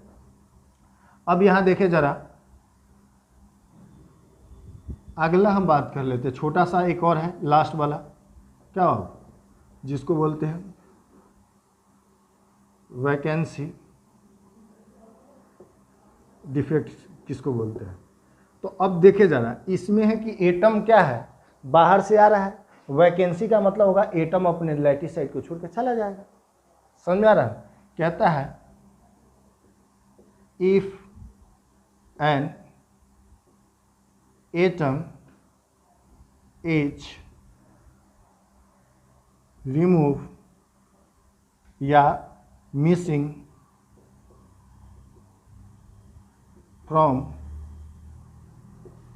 अब यहां देखें जरा, अगला हम बात कर लेते हैं, छोटा सा एक और है, लास्ट वाला, क्या हो, जिसको बोलते हैं वैकेंसी डिफेक्ट, किसको बोलते हैं। तो अब देखे जरा, इसमें है कि एटम क्या है, बाहर से आ रहा है, वैकेंसी का मतलब होगा एटम अपने लैटिस साइड को छोड़ के चला जाएगा, समझ में आ रहा है। कहता है if an atom is remove या missing from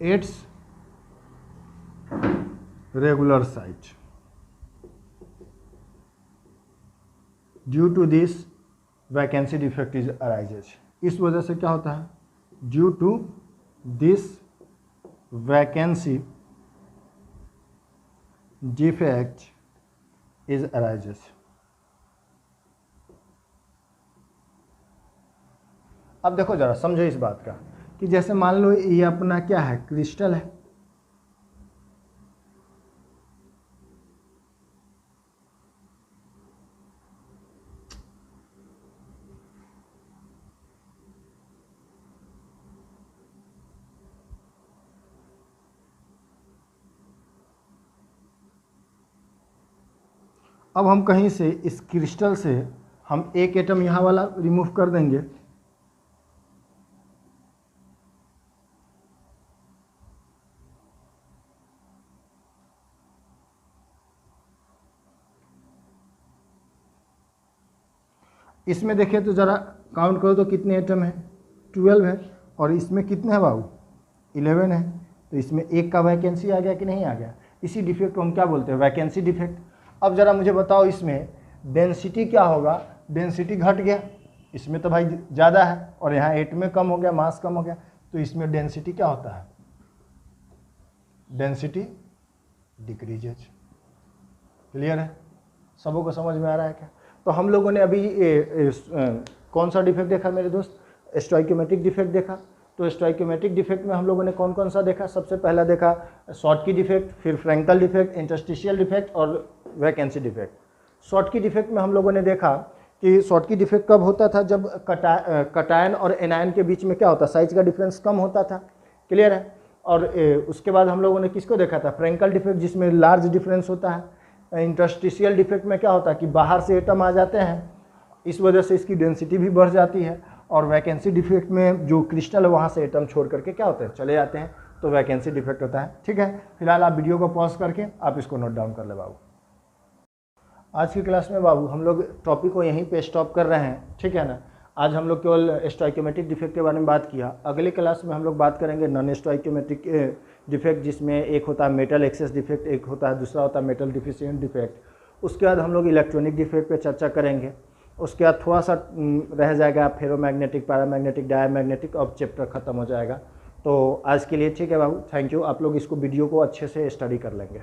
its regular site due to this vacancy defect is arises. इस वजह से क्या होता है, due to this vacancy defect is arises. अब देखो जरा समझो इस बात का कि जैसे मान लो ये अपना क्या है, क्रिस्टल है, अब हम कहीं से इस क्रिस्टल से हम एक एटम यहाँ वाला रिमूव कर देंगे, इसमें देखिए तो ज़रा काउंट करो तो कितने एटम है, 12 है, और इसमें कितने हैं बाबू, 11 है। तो इसमें एक का वैकेंसी आ गया कि नहीं आ गया। इसी डिफेक्ट को हम क्या बोलते हैं, वैकेंसी डिफेक्ट। अब ज़रा मुझे बताओ इसमें डेंसिटी क्या होगा, डेंसिटी घट गया, इसमें तो भाई ज़्यादा है और यहाँ 8 में कम हो गया, मास कम हो गया, तो इसमें डेंसिटी क्या होता है, डेंसिटी डिक्रीजेज। क्लियर है, सबों को समझ में आ रहा है क्या। तो हम लोगों ने अभी कौन सा डिफेक्ट देखा मेरे दोस्त, स्टोइकोमेट्रिक डिफेक्ट देखा। तो स्टोइकोमेट्रिक डिफेक्ट में हम लोगों ने कौन कौन सा देखा, सबसे पहला देखा शॉर्टकी डिफेक्ट, फिर फ्रैंकल डिफेक्ट, इंटरस्टिशियल डिफेक्ट और वैकेंसी डिफेक्ट। शॉर्टकी डिफेक्ट में हम लोगों ने देखा कि शॉर्टकी डिफेक्ट कब होता था, जब कटायन और एनायन के बीच में क्या होता, साइज का डिफरेंस कम होता था। क्लियर है। और उसके बाद हम लोगों ने किसको देखा था, फ्रैंकल डिफेक्ट, जिसमें लार्ज डिफरेंस होता है। इंटरस्टिशियल डिफेक्ट में क्या होता है कि बाहर से एटम आ जाते हैं, इस वजह से इसकी डेंसिटी भी बढ़ जाती है। और वैकेंसी डिफेक्ट में जो क्रिस्टल है वहाँ से एटम छोड़ करके क्या होते हैं, चले जाते हैं, तो वैकेंसी डिफेक्ट होता है। ठीक है, फिलहाल आप वीडियो को पॉज करके आप इसको नोट डाउन कर ले बाबू। आज की क्लास में बाबू हम लोग टॉपिक को यहीं पे स्टॉप कर रहे हैं, ठीक है ना। आज हम लोग केवल स्टोइकोमेट्रिक डिफेक्ट के बारे में बात किया। अगले क्लास में हम लोग बात करेंगे नॉन स्टोइकोमेट्रिक डिफेक्ट, जिसमें एक होता है मेटल एक्सेस डिफेक्ट, एक होता है दूसरा होता है मेटल डिफिशिएंट डिफेक्ट। उसके बाद हम लोग इलेक्ट्रॉनिक डिफेक्ट पे चर्चा करेंगे। उसके बाद थोड़ा सा रह जाएगा फेरोमैग्नेटिक, पैरामैग्नेटिक, डायमैग्नेटिक, अब चैप्टर खत्म हो जाएगा। तो आज के लिए ठीक है बाबू, थैंक यू। आप लोग इसको वीडियो को अच्छे से स्टडी कर लेंगे।